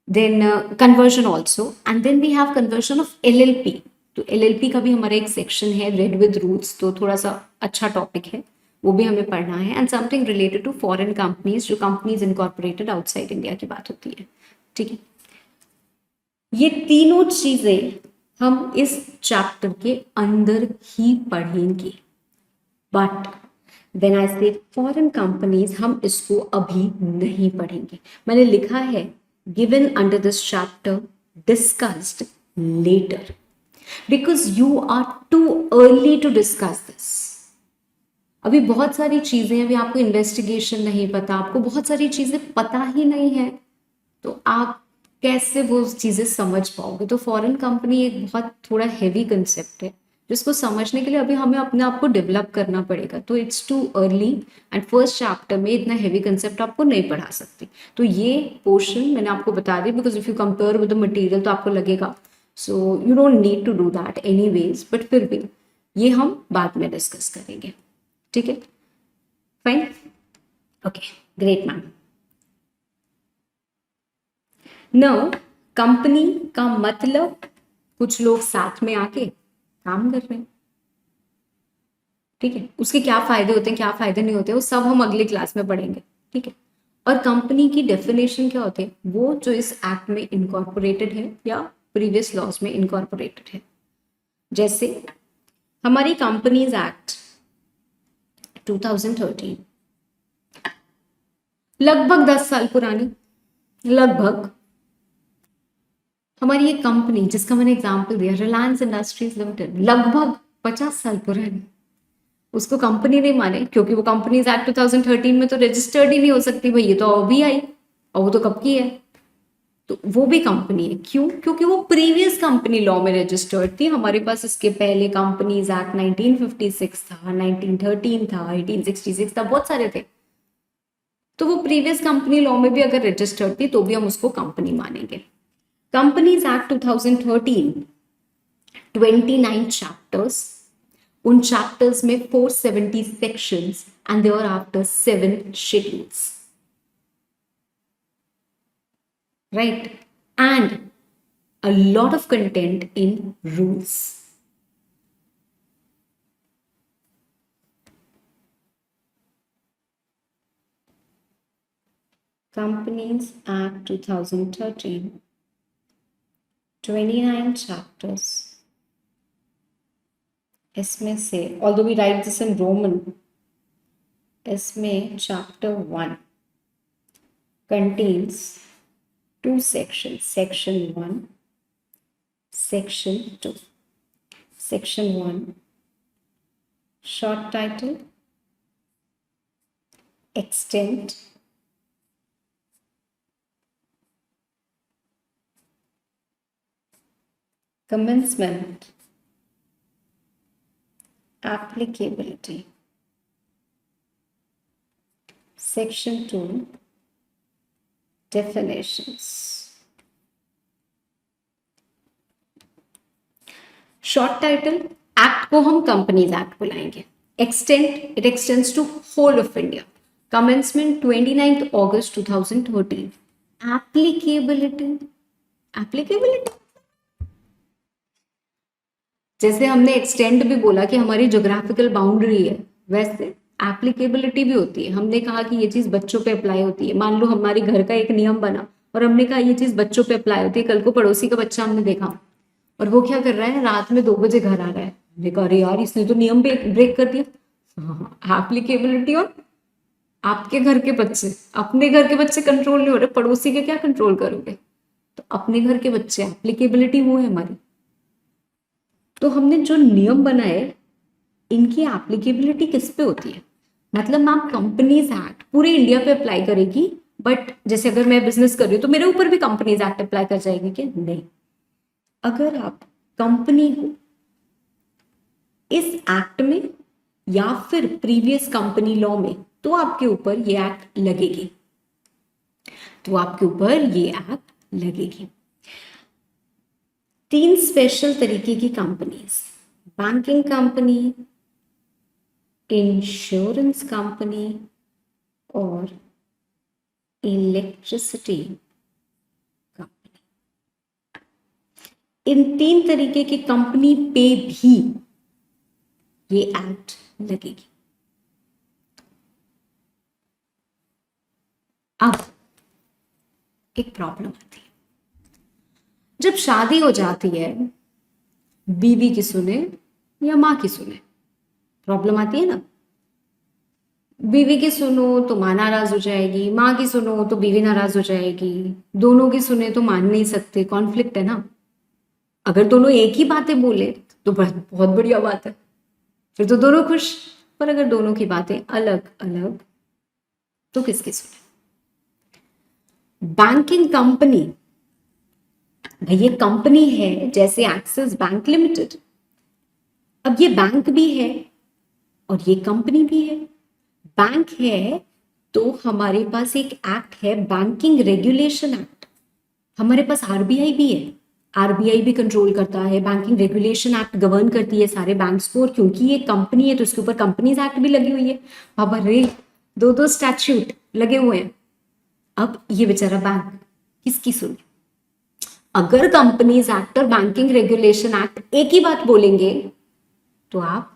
S1: then conversion also, and then we have conversion of LLP। तो LLP का भी हमारा एक सेक्शन है, रेड विद रूट्स, तो थोड़ा सा अच्छा टॉपिक है, वो भी हमें पढ़ना है, and something related to foreign companies, जो कंपनीज इनकॉर्पोरेटेड आउटसाइड इंडिया की बात होती है। ठीक है, ये तीनों चीजें हम इस चैप्टर के अंदर ही पढ़ेंगे, बट व्हेन आई से फॉरेन कंपनीज हम इसको अभी नहीं पढ़ेंगे। मैंने लिखा है given under this chapter, discussed later, because you are too early to discuss this. अभी बहुत सारी चीजें, अभी आपको इन्वेस्टिगेशन नहीं पता, आपको बहुत सारी चीजें पता ही नहीं है, तो आप कैसे वो चीजें समझ पाओगे। तो फॉरेन कंपनी एक बहुत थोड़ा हैवी कंसेप्ट है, जिसको समझने के लिए अभी हमें अपने आप को डेवलप करना पड़ेगा, तो it's too early, and first chapter में इतना हैवी कंसेप्ट आपको नहीं पढ़ा सकती। तो ये पोर्शन मैंने आपको बता दी, because if you compare with the material तो आपको लगेगा, so you don't need to do that anyways, but फिर भी ये हम बाद में डिस्कस करेंगे। ठीक है, fine, okay, great ma'am. Now company का मतलब कुछ लोग साथ में आके काम कर रहे हैं, ठीक है, उसके क्या फायदे होते हैं क्या फायदे नहीं होते वो सब हम अगली क्लास में पढ़ेंगे। ठीक है, और कंपनी की डेफिनेशन क्या होती है, वो जो इस एक्ट में इनकॉर्पोरेटेड है या प्रीवियस लॉज में इनकॉर्पोरेटेड है। जैसे हमारी कंपनीज एक्ट 2013 लगभग 10 साल पुरानी, लगभग। हमारी ये कंपनी जिसका मैंने एग्जांपल दिया, रिलायंस इंडस्ट्रीज लिमिटेड, लगभग 50 साल पुरानी। उसको कंपनी नहीं माने क्योंकि वो कंपनीज एक्ट 2013 में तो रजिस्टर्ड ही नहीं हो सकती भाई, ये तो अभी आई और वो तो कब की है, तो वो भी कंपनी है। क्यों? क्योंकि वो प्रीवियस कंपनी लॉ में रजिस्टर्ड थी। हमारे पास इसके पहले कंपनीज एक्ट 1956 था, 1913 था, 1866 था, बहुत सारे थे। तो वो प्रीवियस कंपनी लॉ में भी अगर रजिस्टर्ड थी तो भी हम उसको कंपनी मानेंगे। कंपनीज एक्ट 2013, 29 चैप्टर्स, उन चैप्टर्स में 470 sections and there after 7 schedules, right, and a lot of content in rules. Companies Act 2013, 29 chapters. इसमें से, although we write this in Roman, इसमें chapter 1 contains 2 sections, section 1, section 2. Section 1, short title, extent, commencement, applicability. Section 2, definitions. Short title, act को हम companies act बुलाएंगे। Extent, it extends to whole of India. Commencement 29 August 2013। Applicability, applicability जैसे हमने extend भी बोला कि हमारी ज्योग्राफिकल बाउंड्री है, वैसे एप्लीकेबिलिटी भी होती है। हमने कहा कि ये चीज बच्चों पे अप्लाई होती है। मान लो हमारे घर का एक नियम बना और हमने कहा ये चीज बच्चों पे अप्लाई होती है। कल को पड़ोसी का बच्चा हमने देखा और वो क्या कर रहा है, रात में 2 बजे घर आ रहा है, हमने कहा अरे यार इसने तो नियम ब्रेक कर दिया। एप्लीकेबिलिटी, और आपके घर के बच्चे, अपने घर के बच्चे कंट्रोल नहीं हो रहे, पड़ोसी के क्या कंट्रोल करोगे, तो अपने घर के बच्चे, एप्लीकेबिलिटी वो है हमारी। तो हमने जो नियम बनाए इनकी एप्लीकेबिलिटी किस पे होती है, मतलब मैम कंपनीज एक्ट पूरे इंडिया पे अप्लाई करेगी, बट जैसे अगर मैं बिजनेस कर रही हूँ तो मेरे ऊपर भी कंपनीज एक्ट अप्लाई कर जाएगी क्या? नहीं। अगर आप कंपनी हो इस एक्ट में या फिर प्रीवियस कंपनी लॉ में, तो आपके ऊपर ये एक्ट लगेगी, तो आपके ऊपर ये एक्ट लगेगी। 3 स्पेशल तरीके की companies, banking company, insurance company और इलेक्ट्रिसिटी कंपनी। इन 3 तरीके की कंपनी पे भी ये एक्ट लगेगी। अब एक प्रॉब्लम आती है, जब शादी हो जाती है, बीवी की सुने या माँ की सुने, प्रॉब्लम आती है ना। बीवी की सुनो तो माँ नाराज हो जाएगी, माँ की सुनो तो बीवी नाराज हो जाएगी, दोनों की सुने तो मान नहीं सकते, कॉन्फ्लिक्ट है ना। अगर दोनों एक ही बातें बोले तो बहुत बढ़िया बात है, फिर तो दोनों खुश। पर अगर दोनों की बातें अलग अलग तो किसकी सुने। बैंकिंग कंपनी, भाई ये कंपनी है जैसे एक्सिस बैंक लिमिटेड, अब ये बैंक भी है और ये कंपनी भी है। बैंक है तो हमारे पास एक एक्ट है, बैंकिंग रेगुलेशन एक्ट। हमारे पास आरबीआई भी है, आरबीआई भी कंट्रोल करता है, बैंकिंग रेगुलेशन एक्ट गवर्न करती है सारे बैंक्स को। और क्योंकि ये कंपनी है तो इसके ऊपर कंपनीज एक्ट भी लगी हुई है। बाबा रे, 2 स्टैट्यूट लगे हुए हैं। अब ये बेचारा बैंक किसकी सुने। अगर कंपनीज एक्ट और बैंकिंग रेगुलेशन एक्ट एक ही बात बोलेंगे तो आप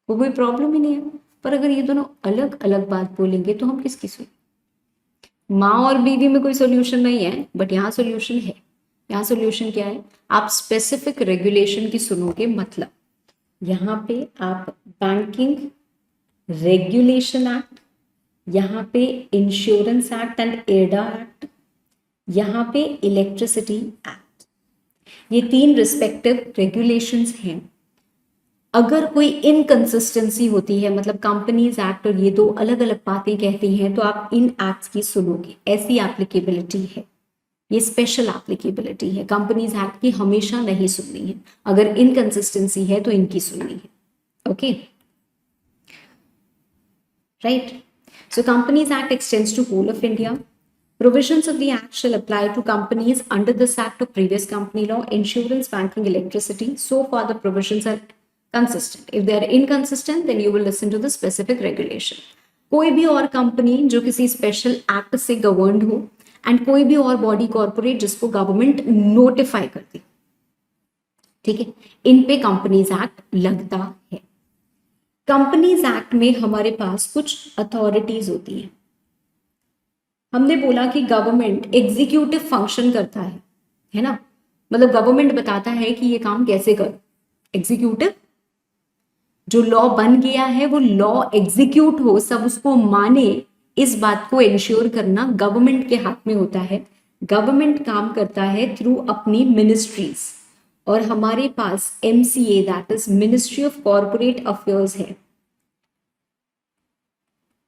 S1: को कोई प्रॉब्लम ही नहीं है, पर अगर ये दोनों अलग अलग बात बोलेंगे तो हम किसकी सुने। माँ और बीवी में कोई सोल्यूशन नहीं है, बट यहाँ सोल्यूशन है। यहाँ सोल्यूशन क्या है, आप स्पेसिफिक रेगुलेशन की सुनोगे। मतलब यहाँ पे आप बैंकिंग रेगुलेशन एक्ट, यहाँ पे इंश्योरेंस एक्ट एंड एडा एक्ट, यहाँ पे इलेक्ट्रिसिटी एक्ट, ये 3 रिस्पेक्टिव रेगुलेशंस हैं। अगर कोई इनकंसिस्टेंसी होती है, मतलब कंपनीज एक्ट और ये 2 अलग अलग बातें कहती हैं, तो आप इन एक्ट्स की सुनोगे। ऐसी एप्लीकेबिलिटी है, ये स्पेशल एप्लीकेबिलिटी है। कंपनीज एक्ट की हमेशा नहीं सुननी है, अगर इनकंसिस्टेंसी है तो इनकी सुननी है। Okay, right. So Companies Act extends to whole of India. Provisions of the Act shall apply to companies under this Act or previous company law, insurance, banking, electricity. So far the provisions are consistent. If they are inconsistent, then you will listen to the specific regulation. कोई भी और company जो किसी special act से governed हो, and कोई भी और बॉडी कॉर्पोरेट जिसको गवर्नमेंट नोटिफाई करती, ठीक है, इन पे कंपनीज एक्ट लगता है। कंपनीज एक्ट में हमारे पास कुछ अथॉरिटीज होती हैं। हमने बोला कि गवर्नमेंट एग्जीक्यूटिव फंक्शन करता है ना। मतलब गवर्नमेंट बताता है कि ये काम कैसे करो। एग्जीक्यूटिव, जो लॉ बन गया है वो लॉ एग्जीक्यूट हो, सब उसको माने, इस बात को इंश्योर करना गवर्नमेंट के हाथ में होता है। गवर्नमेंट काम करता है थ्रू अपनी मिनिस्ट्रीज, और हमारे पास MCA that is ministry of corporate affairs है,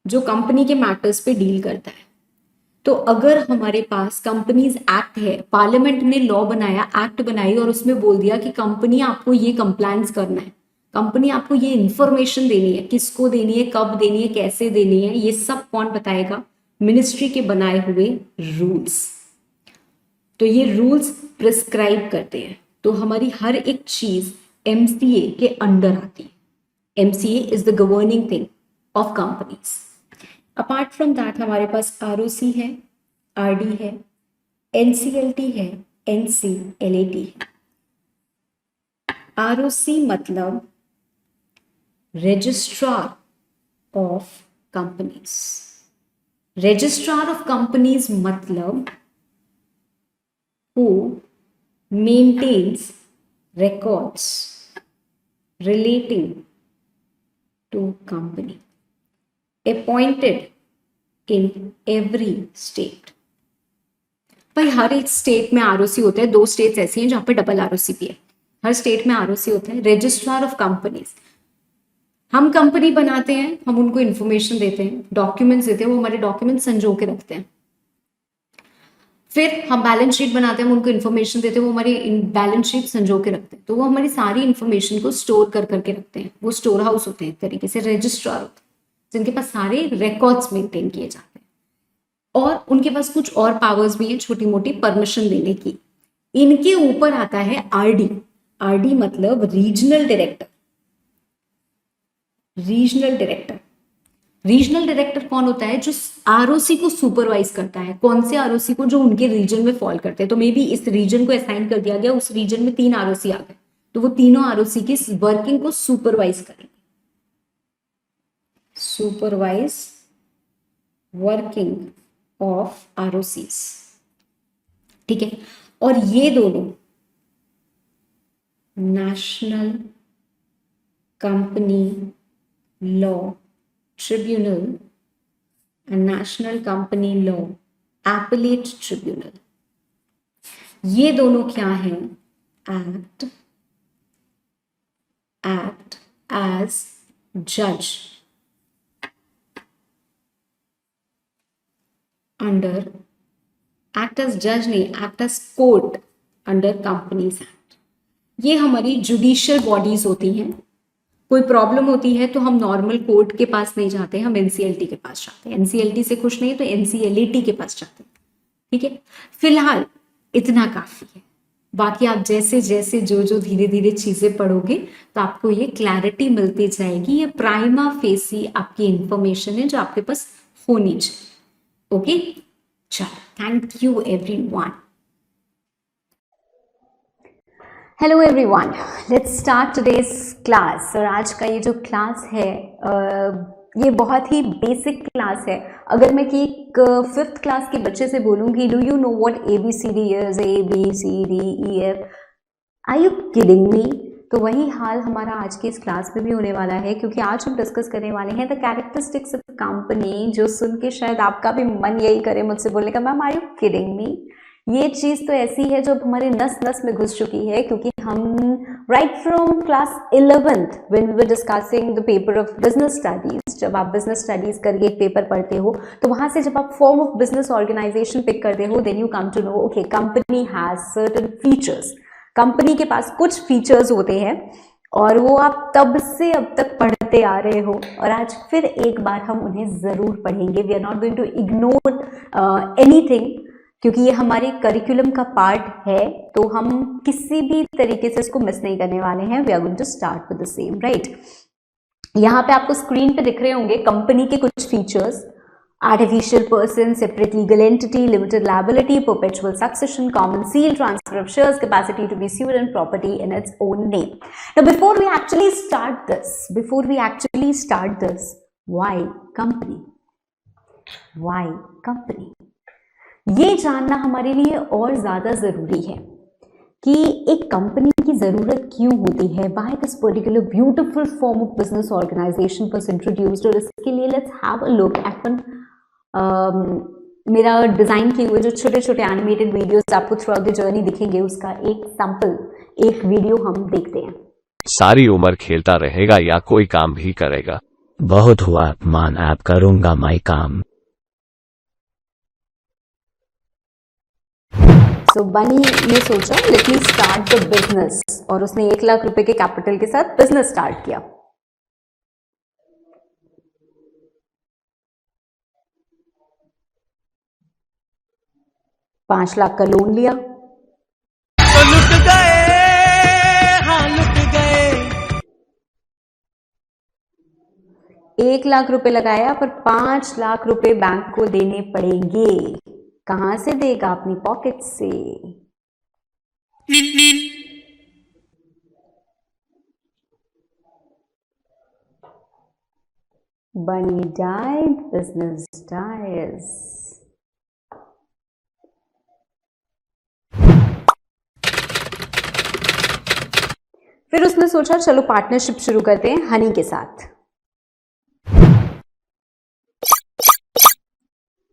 S1: जो कंपनी के मैटर्स पे डील करता है। तो अगर हमारे पास कंपनीज एक्ट है, पार्लियामेंट ने लॉ बनाया, एक्ट बनाई और उसमें बोल दिया कि कंपनी आपको ये कंप्लायंस करना है, कंपनी आपको ये इंफॉर्मेशन देनी है, किसको देनी है, कब देनी है, कैसे देनी है, ये सब कौन बताएगा, मिनिस्ट्री के बनाए हुए रूल्स। तो ये रूल्स प्रिस्क्राइब करते हैं, तो हमारी हर एक चीज MCA के अंडर आती है। MCA is the governing thing of companies. Apart from that हमारे पास ROC है, RD है, NCLT है, NCLAT है। ROC मतलब registrar of companies. Registrar of companies मतलब who maintains records relating to company, appointed in every state। भाई हर एक state में ROC होता है। 2 स्टेट्स ऐसी हैं जहां पे डबल ROC भी है। हर स्टेट में ROC होता है, रजिस्ट्रार ऑफ कंपनीज। हम कंपनी बनाते हैं, हम उनको इंफॉर्मेशन देते हैं, डॉक्यूमेंट्स देते हैं, वो हमारे डॉक्यूमेंट्स संजो के रखते हैं। फिर हम बैलेंस शीट बनाते हैं, हम उनको इन्फॉर्मेशन देते हैं, वो हमारी बैलेंस शीट संजो के रखते हैं। तो वो हमारी सारी इन्फॉर्मेशन को स्टोर कर करके रखते हैं। वो स्टोर हाउस होते हैं, एक तरीके से रजिस्ट्रार होते हैं, जिनके पास सारे रिकॉर्ड्स मेंटेन किए जाते हैं। और उनके पास कुछ और पावर्स भी हैं, छोटी मोटी परमिशन देने की। इनके ऊपर आता है आरडी। आरडी मतलब regional director. Regional director, regional director कौन होता है? जो आरओसी को सुपरवाइज करता है। कौन से आरओसी को? जो उनके रीजन में फॉल करते हैं। तो मे बी इस रीजन को असाइन कर दिया गया, उस रीजन में 3 आरओसी आ गए, तो वो तीनों आरओसी की वर्किंग को सुपरवाइज करेंगे। सुपरवाइज वर्किंग ऑफ आरओसीज, ठीक है। और ये दोनों National Company Law Tribunal and National Company Law Appellate Tribunal, ये दोनों क्या हैं? एक्ट एज जज अंडर, एक्ट एज जज नहीं, act as court under Companies Act. ये हमारी जुडिशियल बॉडीज होती हैं। कोई प्रॉब्लम होती है तो हम नॉर्मल कोर्ट के पास नहीं जाते, हम एनसीएलटी के पास जाते हैं। एनसीएलटी से खुश नहीं तो एनसीएलटी के पास जाते हैं, ठीक है। फिलहाल इतना काफी है। बाकी आप जैसे जैसे जो धीरे धीरे चीजें पढ़ोगे तो आपको ये क्लैरिटी मिलती जाएगी। ये प्राइमा फेसी आपकी इंफॉर्मेशन है जो आपके पास होनी चाहिए। ओके, चलो, thank you everyone. Hello everyone, let's start today's class. और आज का ये जो क्लास है ये बहुत ही बेसिक क्लास है। अगर मैं कि एक 5th क्लास के बच्चे से बोलूँगी do you know what ABCD is, ABCDEF, are you kidding me? तो वही हाल हमारा आज की इस क्लास में भी होने वाला है, क्योंकि आज हम डिस्कस करने वाले हैं द कैरेक्टरिस्टिक्स ऑफ कंपनी, जो सुन के शायद आपका भी मन यही करे मुझसे बोलने का, ma'am are you kidding me? ये चीज़ तो ऐसी है जो हमारे नस नस में घुस चुकी है, क्योंकि हम right from class 11th when we were discussing the paper of business studies, जब आप बिजनेस स्टडीज करके एक पेपर पढ़ते हो तो वहाँ से जब आप form of business organization pick करते हो, then you come to know okay company has certain features. Company के पास कुछ फीचर्स होते हैं और वो आप तब से अब तक पढ़ते आ रहे हो, और आज फिर एक बार हम उन्हें ज़रूर पढ़ेंगे। We are not going to ignore anything, क्योंकि ये हमारे करिकुलम का पार्ट है, तो हम किसी भी तरीके से इसको मिस नहीं करने वाले हैं। We are going to start with the same, right. यहाँ पे आपको स्क्रीन पे दिख रहे होंगे कंपनी के कुछ features: artificial person, separate legal entity, limited liability, perpetual succession, common seal, transfer of shares, capacity to be sued and property in its own name. Now before we actually start this, why company? Why company? ये जानना हमारे लिए और ज़्यादा ज़रूरी है कि एक कंपनी की ज़रूरत क्यों होती है, why this particular beautiful form of business organization was introduced। और इसके लिए let's have a look at one मेरा डिज़ाइन किए हुए जो छोटे छोटे एनिमेटेड वीडियोस आपको थ्रू आउट द जर्नी दिखेंगे, उसका एक सैंपल, एक वीडियो हम देखते हैं।
S2: सारी उम्र खेलता रहेगा या कोई काम भी करेगा?
S3: बहुत हुआ मान, आप करूंगा मैं काम।
S1: सो बनी ने सोचा let me start the business, और उसने 1 लाख रुपए के कैपिटल के साथ बिजनेस स्टार्ट किया। $5 लाख का लोन लिया,
S4: तो लुट गए, हाँ लुट गए।
S1: 1 लाख रुपए लगाया, पर 5 लाख रुपए बैंक को देने पड़ेंगे। कहां से देगा? अपनी पॉकेट से। बनी डाइड, बिजनेस डाइज। फिर उसने सोचा चलो पार्टनरशिप शुरू करते हैं हनी के साथ।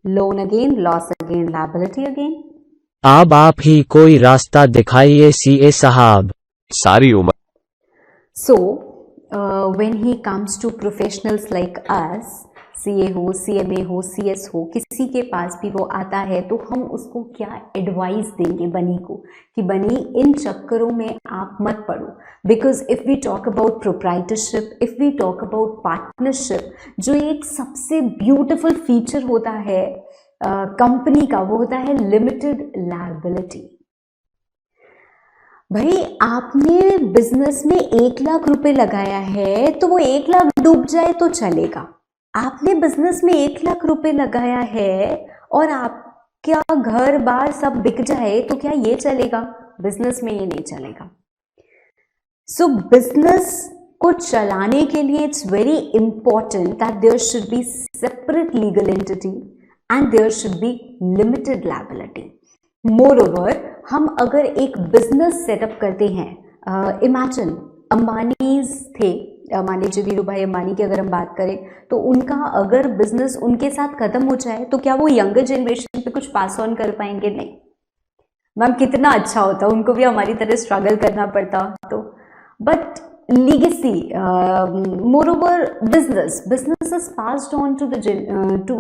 S1: Loan again, loss again, liability again.
S3: अब आप ही कोई रास्ता दिखाइए सीए साहब।
S2: सारी उम्र
S1: So when he comes to professionals like us, CA हो, CMA हो, CS हो, किसी के पास भी वो आता है तो हम उसको क्या एडवाइस देंगे बनी को कि बनी इन चक्करों में आप मत पड़ो। Because if we talk about proprietorship, if we talk about partnership, जो एक सबसे ब्यूटिफुल फीचर होता है कंपनी का, वो होता है लिमिटेड लायबिलिटी। भाई आपने बिजनेस में 1,00,000 रुपए लगाया है तो वो 1,00,000 डूब जाए तो चलेगा। आपने बिजनेस में 1,00,000 रुपए लगाया है और आपका घर बार सब बिक जाए तो क्या ये चलेगा? बिजनेस में ये नहीं चलेगा। सो बिजनेस को चलाने के लिए it's very important that there should be separate legal entity and there should be limited liability. Moreover, हम अगर एक बिजनेस सेटअप करते हैं, इमेजिन अंबानीज थे, मान लीजिए धीरू भाई अंबानी की अगर हम बात करें तो उनका अगर बिजनेस उनके साथ खत्म हो जाए तो क्या वो यंगर जनरेशन पे कुछ पास ऑन कर पाएंगे? नहीं। मैम कितना अच्छा होता, उनको भी हमारी तरह स्ट्रगल करना पड़ता तो, but legacy, moreover business is passed on to to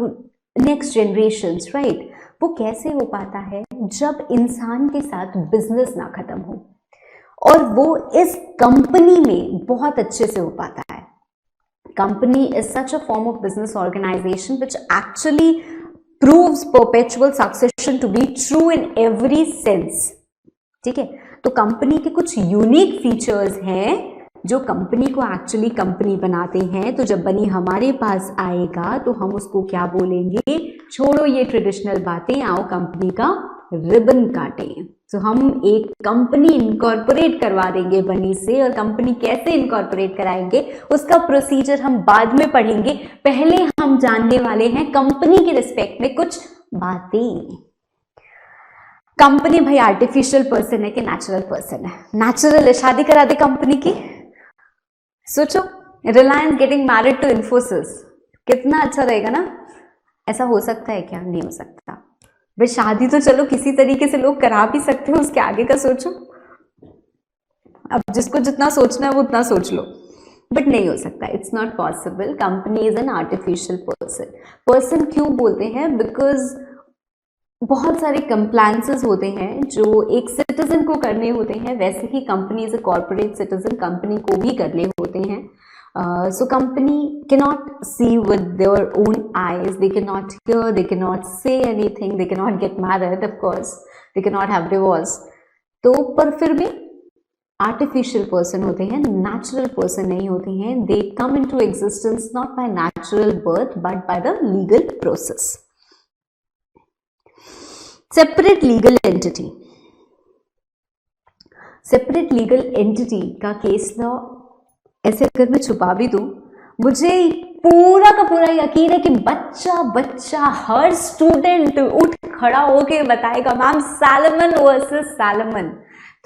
S1: next generations, right? वो कैसे हो पाता है? जब इंसान के साथ बिजनेस ना खत्म हो, और वो इस कंपनी में बहुत अच्छे से हो पाता है। Company is such a form of business organization which actually proves perpetual succession to be true in every sense. ठीक है, तो कंपनी के कुछ यूनिक फीचर्स हैं जो कंपनी को एक्चुअली कंपनी बनाते हैं। तो जब बनी हमारे पास आएगा तो हम उसको क्या बोलेंगे? छोड़ो ये ट्रेडिशनल बातें, आओ कंपनी का रिबन काटें। तो हम एक कंपनी इनकॉर्पोरेट करवा देंगे बनी से, और कंपनी कैसे इनकॉर्पोरेट कराएंगे उसका प्रोसीजर हम बाद में पढ़ेंगे। पहले हम जानने वाले हैं कंपनी के रिस्पेक्ट में कुछ बातें। कंपनी भाई आर्टिफिशियल पर्सन है कि नेचुरल पर्सन है? नेचुरल है। शादी करा दे कंपनी की। सोचो, Reliance getting married to Infosys, कितना अच्छा रहेगा ना? ऐसा हो सकता है क्या? नहीं हो सकता। भाई शादी तो चलो किसी तरीके से लोग करा भी सकते हो, उसके आगे का सोचो। अब जिसको जितना सोचना है वो उतना सोच लो, बट नहीं हो सकता। It's not possible. Company is an artificial person. Person क्यों बोलते हैं? बिकॉज बहुत सारे कंप्लायंसेस होते हैं जो एक सिटीजन को करने होते हैं, वैसे ही company is a corporate citizen company को भी करने होते हैं। So company cannot see with their own eyes, they cannot hear, they cannot say anything, they cannot get married, of course, they cannot have divorce. तो पर फिर भी artificial person होते हैं, नेचुरल पर्सन नहीं होते हैं। They come into existence not by natural birth but by the legal process. Separate legal entity. Separate legal entity का केस लॉ ऐसे अगर मैं छुपा भी दूं, मुझे पूरा का पूरा यकीन है कि बच्चा बच्चा हर स्टूडेंट उठ खड़ा होके बताएगा मैम सैलमन वर्सेस सैलमन।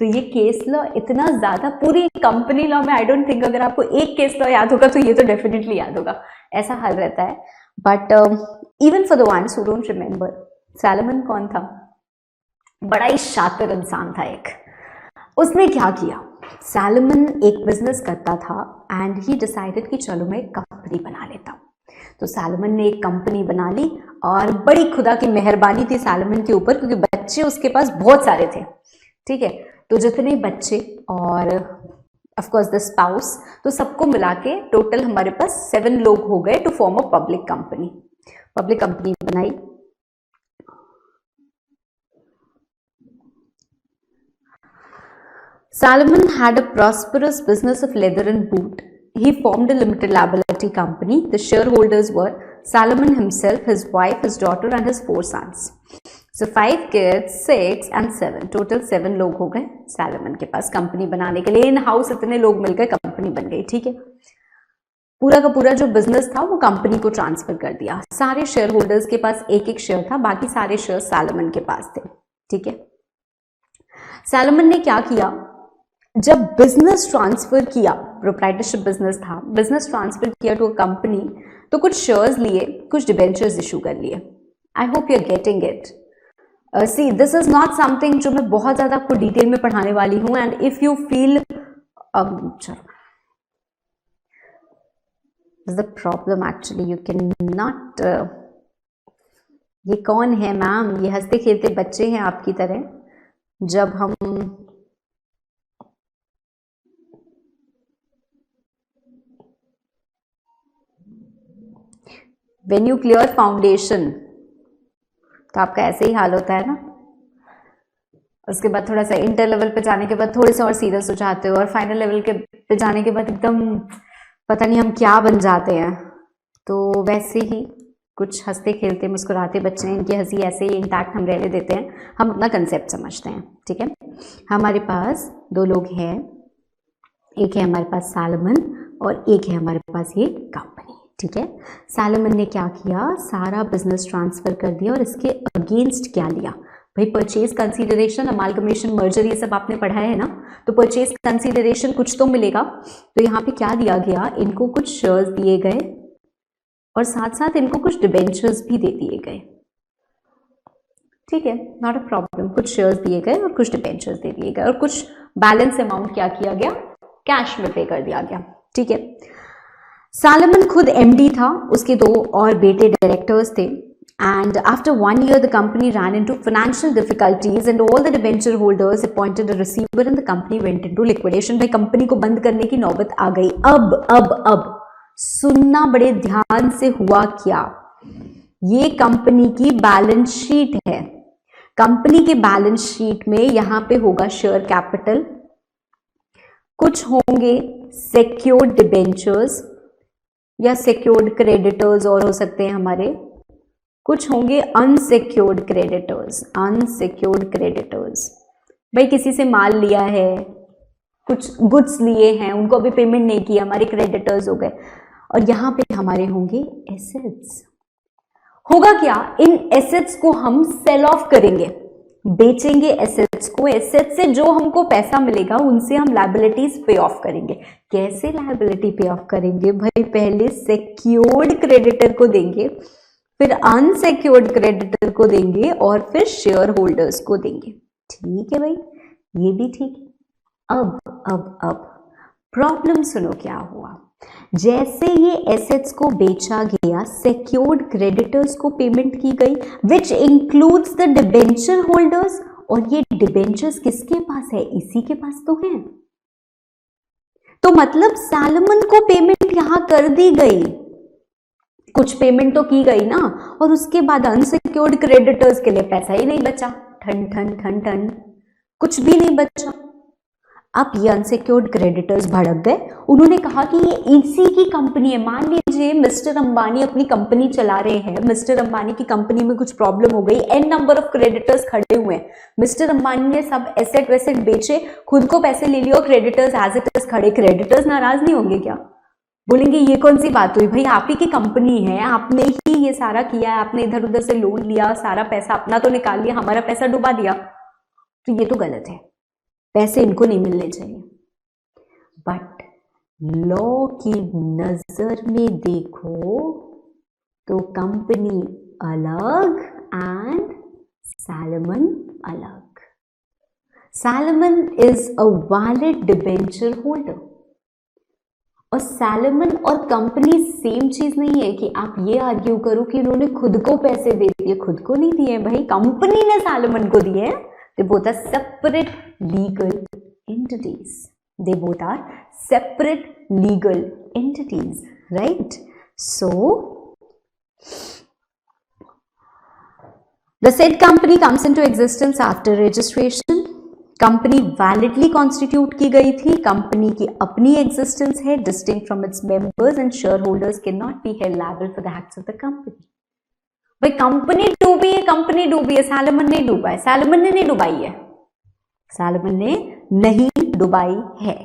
S1: तो ये केस लॉ इतना ज्यादा पूरी कंपनी लॉ में, आई डोंट थिंक अगर आपको एक केस लॉ याद होगा तो ये तो डेफिनेटली याद होगा, ऐसा हाल रहता है। But even for the ones who don't remember, salmon कौन था? बड़ा ही शातिर इंसान था एक। उसने क्या किया? सैलमन एक बिजनेस करता था एंड ही डिसाइडेड कि चलो मैं एक कंपनी बना लेता हूँ। तो सैलमन ने एक कंपनी बना ली और बड़ी खुदा की मेहरबानी थी सैलमन के ऊपर, क्योंकि बच्चे उसके पास बहुत सारे थे। ठीक है, तो जितने बच्चे और ऑफ कोर्स द स्पाउस, तो सबको मिला के टोटल हमारे पास 7 लोग हो गए to form a public company. Public company बनाई। Salomon had a prosperous business of leather and boot. He formed a limited liability company. The shareholders were Salomon himself, his wife, his daughter and his 4 sons. So 5 kids, 6 and 7. Total 7 लोग हो गए Salomon के पास company बनाने के लिए। In house इतने लोग मिलकर कंपनी बन गई। ठीक है, पूरा का पूरा जो बिजनेस था वो कंपनी को ट्रांसफर कर दिया। सारे शेयर होल्डर्स के पास एक एक शेयर था, बाकी सारे शेयर सैलमन के पास थे। ठीक है, सैलमन ने क्या किया? जब बिजनेस ट्रांसफर किया, प्रोप्राइटरशिप बिजनेस था, बिजनेस ट्रांसफर किया टू अ कंपनी, तो कुछ शेयर्स लिए, कुछ डिबेंचर्स इशू कर लिए। I hope you are getting it. See this is not something जो मैं बहुत ज्यादा आपको डिटेल में पढ़ाने वाली हूँ, and if you feel is the problem actually, you can not. ये कौन है मैम? ये हंसते खेलते बच्चे हैं आपकी तरह। जब हम व्हेन यू क्लियर फाउंडेशन तो आपका ऐसे ही हाल होता है ना। उसके बाद थोड़ा सा इंटर लेवल पे जाने के बाद थोड़े से और सीरियस हो जाते हो, और फाइनल लेवल के पे जाने के बाद एकदम पता नहीं हम क्या बन जाते हैं। तो वैसे ही कुछ हंसते खेलते मुस्कुराते बच्चे हैं, इनकी हंसी ऐसे ही इंटैक्ट हम रहने देते हैं, हम अपना कंसेप्ट समझते हैं। ठीक है, हमारे पास दो लोग हैं, एक है हमारे पास सैलमन और एक है हमारे पास ये कंपनी। ठीक है, सैलमन ने क्या किया, सारा बिजनेस ट्रांसफर कर दिया और इसके अगेंस्ट क्या लिया भाई? परचेज कंसीडरेशन, अमालगमेशन, मर्जर, ये सब आपने पढ़ा है ना। तो परचेज कंसीडरेशन कुछ तो मिलेगा, तो यहाँ पे क्या दिया गया, इनको कुछ शेयर्स दिए गए और साथ साथ इनको कुछ डिबेंचर्स भी दे दिए गए। ठीक है, नॉट अ प्रॉब्लम, कुछ शेयर्स दिए गए और कुछ डिबेंचर्स दे दिए गए और कुछ बैलेंस अमाउंट क्या किया गया, कैश में पे कर दिया गया। ठीक है, सैलमन खुद एमडी था, उसके दो और बेटे डायरेक्टर्स थे। And after 1 year, the company ran into financial difficulties and all the debenture holders appointed a receiver and the company went into liquidation. भाई कंपनी को बंद करने की नौबत आ गई। अब सुनना बड़े ध्यान से, हुआ क्या, ये कंपनी की बैलेंस शीट है। कंपनी के बैलेंस शीट में यहां पे होगा शेयर कैपिटल, कुछ होंगे सिक्योर्ड डिबेंचर्स या सिक्योर्ड क्रेडिटर्स और हो सकते हैं हमारे, कुछ होंगे अनसिक्योर्ड क्रेडिटर्स। अनसिक्योर्ड क्रेडिटर्स भाई किसी से माल लिया है, कुछ गुड्स लिए हैं, उनको अभी पेमेंट नहीं किया, हमारे क्रेडिटर्स हो गए। और यहां पे हमारे होंगे एसेट्स। होगा क्या, इन एसेट्स को हम सेल ऑफ करेंगे, बेचेंगे एसेट्स को। एसेट्स से जो हमको पैसा मिलेगा उनसे हम लायबिलिटीज पे ऑफ करेंगे। कैसे लायबिलिटी पे ऑफ करेंगे भाई? पहले सिक्योर्ड क्रेडिटर को देंगे, फिर अनसिक्योर्ड क्रेडिटर को देंगे और फिर शेयर होल्डर्स को देंगे। ठीक है भाई, ये भी ठीक है। अब प्रॉब्लम सुनो क्या हुआ। जैसे ये एसेट्स को बेचा गया, सिक्योर्ड क्रेडिटर्स को पेमेंट की गई, which includes the debenture holders. और ये डिबेंचर्स किसके पास है? इसी के पास तो है। तो मतलब सैलमन को पेमेंट यहां कर दी गई, कुछ पेमेंट तो की गई ना, और उसके बाद अनसिक्योर्ड क्रेडिटर्स के लिए पैसा ही नहीं बचा। ठन ठन ठन ठन, कुछ भी नहीं बचा। अब ये अनसिक्योर्ड क्रेडिटर्स भड़क गए, उन्होंने कहा कि ये इसी की कंपनी है। मान लीजिए मिस्टर अंबानी अपनी कंपनी चला रहे हैं, मिस्टर अंबानी की कंपनी में कुछ प्रॉब्लम हो गई, एन नंबर ऑफ क्रेडिटर्स खड़े हुए हैं, मिस्टर अंबानी ने सब एसेट वेसेट बेचे, खुद को पैसे ले लिए और क्रेडिटर्स एज इट इज खड़े। क्रेडिटर्स नाराज नहीं होंगे क्या? बोलेंगे ये कौन सी बात हुई भाई, आप ही की कंपनी है, आपने ही ये सारा किया है, आपने इधर उधर से लोन लिया, सारा पैसा अपना तो निकाल लिया, हमारा पैसा डुबा दिया, तो ये तो गलत है, पैसे इनको नहीं मिलने चाहिए। बट लॉ की नजर में देखो तो कंपनी अलग एंड सैलमन अलग। Salmon is a valid debenture holder और सैलमन और कंपनी सेम चीज नहीं है कि आप ये आर्ग्यू करो कि उन्होंने खुद को पैसे दे दिए। खुद को नहीं दिए भाई, कंपनी ने सैलमन को दिए। They both are separate legal entities, they both are separate legal entities, right? So the said company comes into existence after registration। Company validly constitute की गई थी, कंपनी की अपनी एग्जिस्टेंस है, distinct from its members and share holders can not be held liable for the acts of the company. भाई company डूबी है, company डूबी है, सैलमन नहीं डूबा है, सैलमन ने नहीं डुबाई है, सैलमन ने नहीं डुबाई है।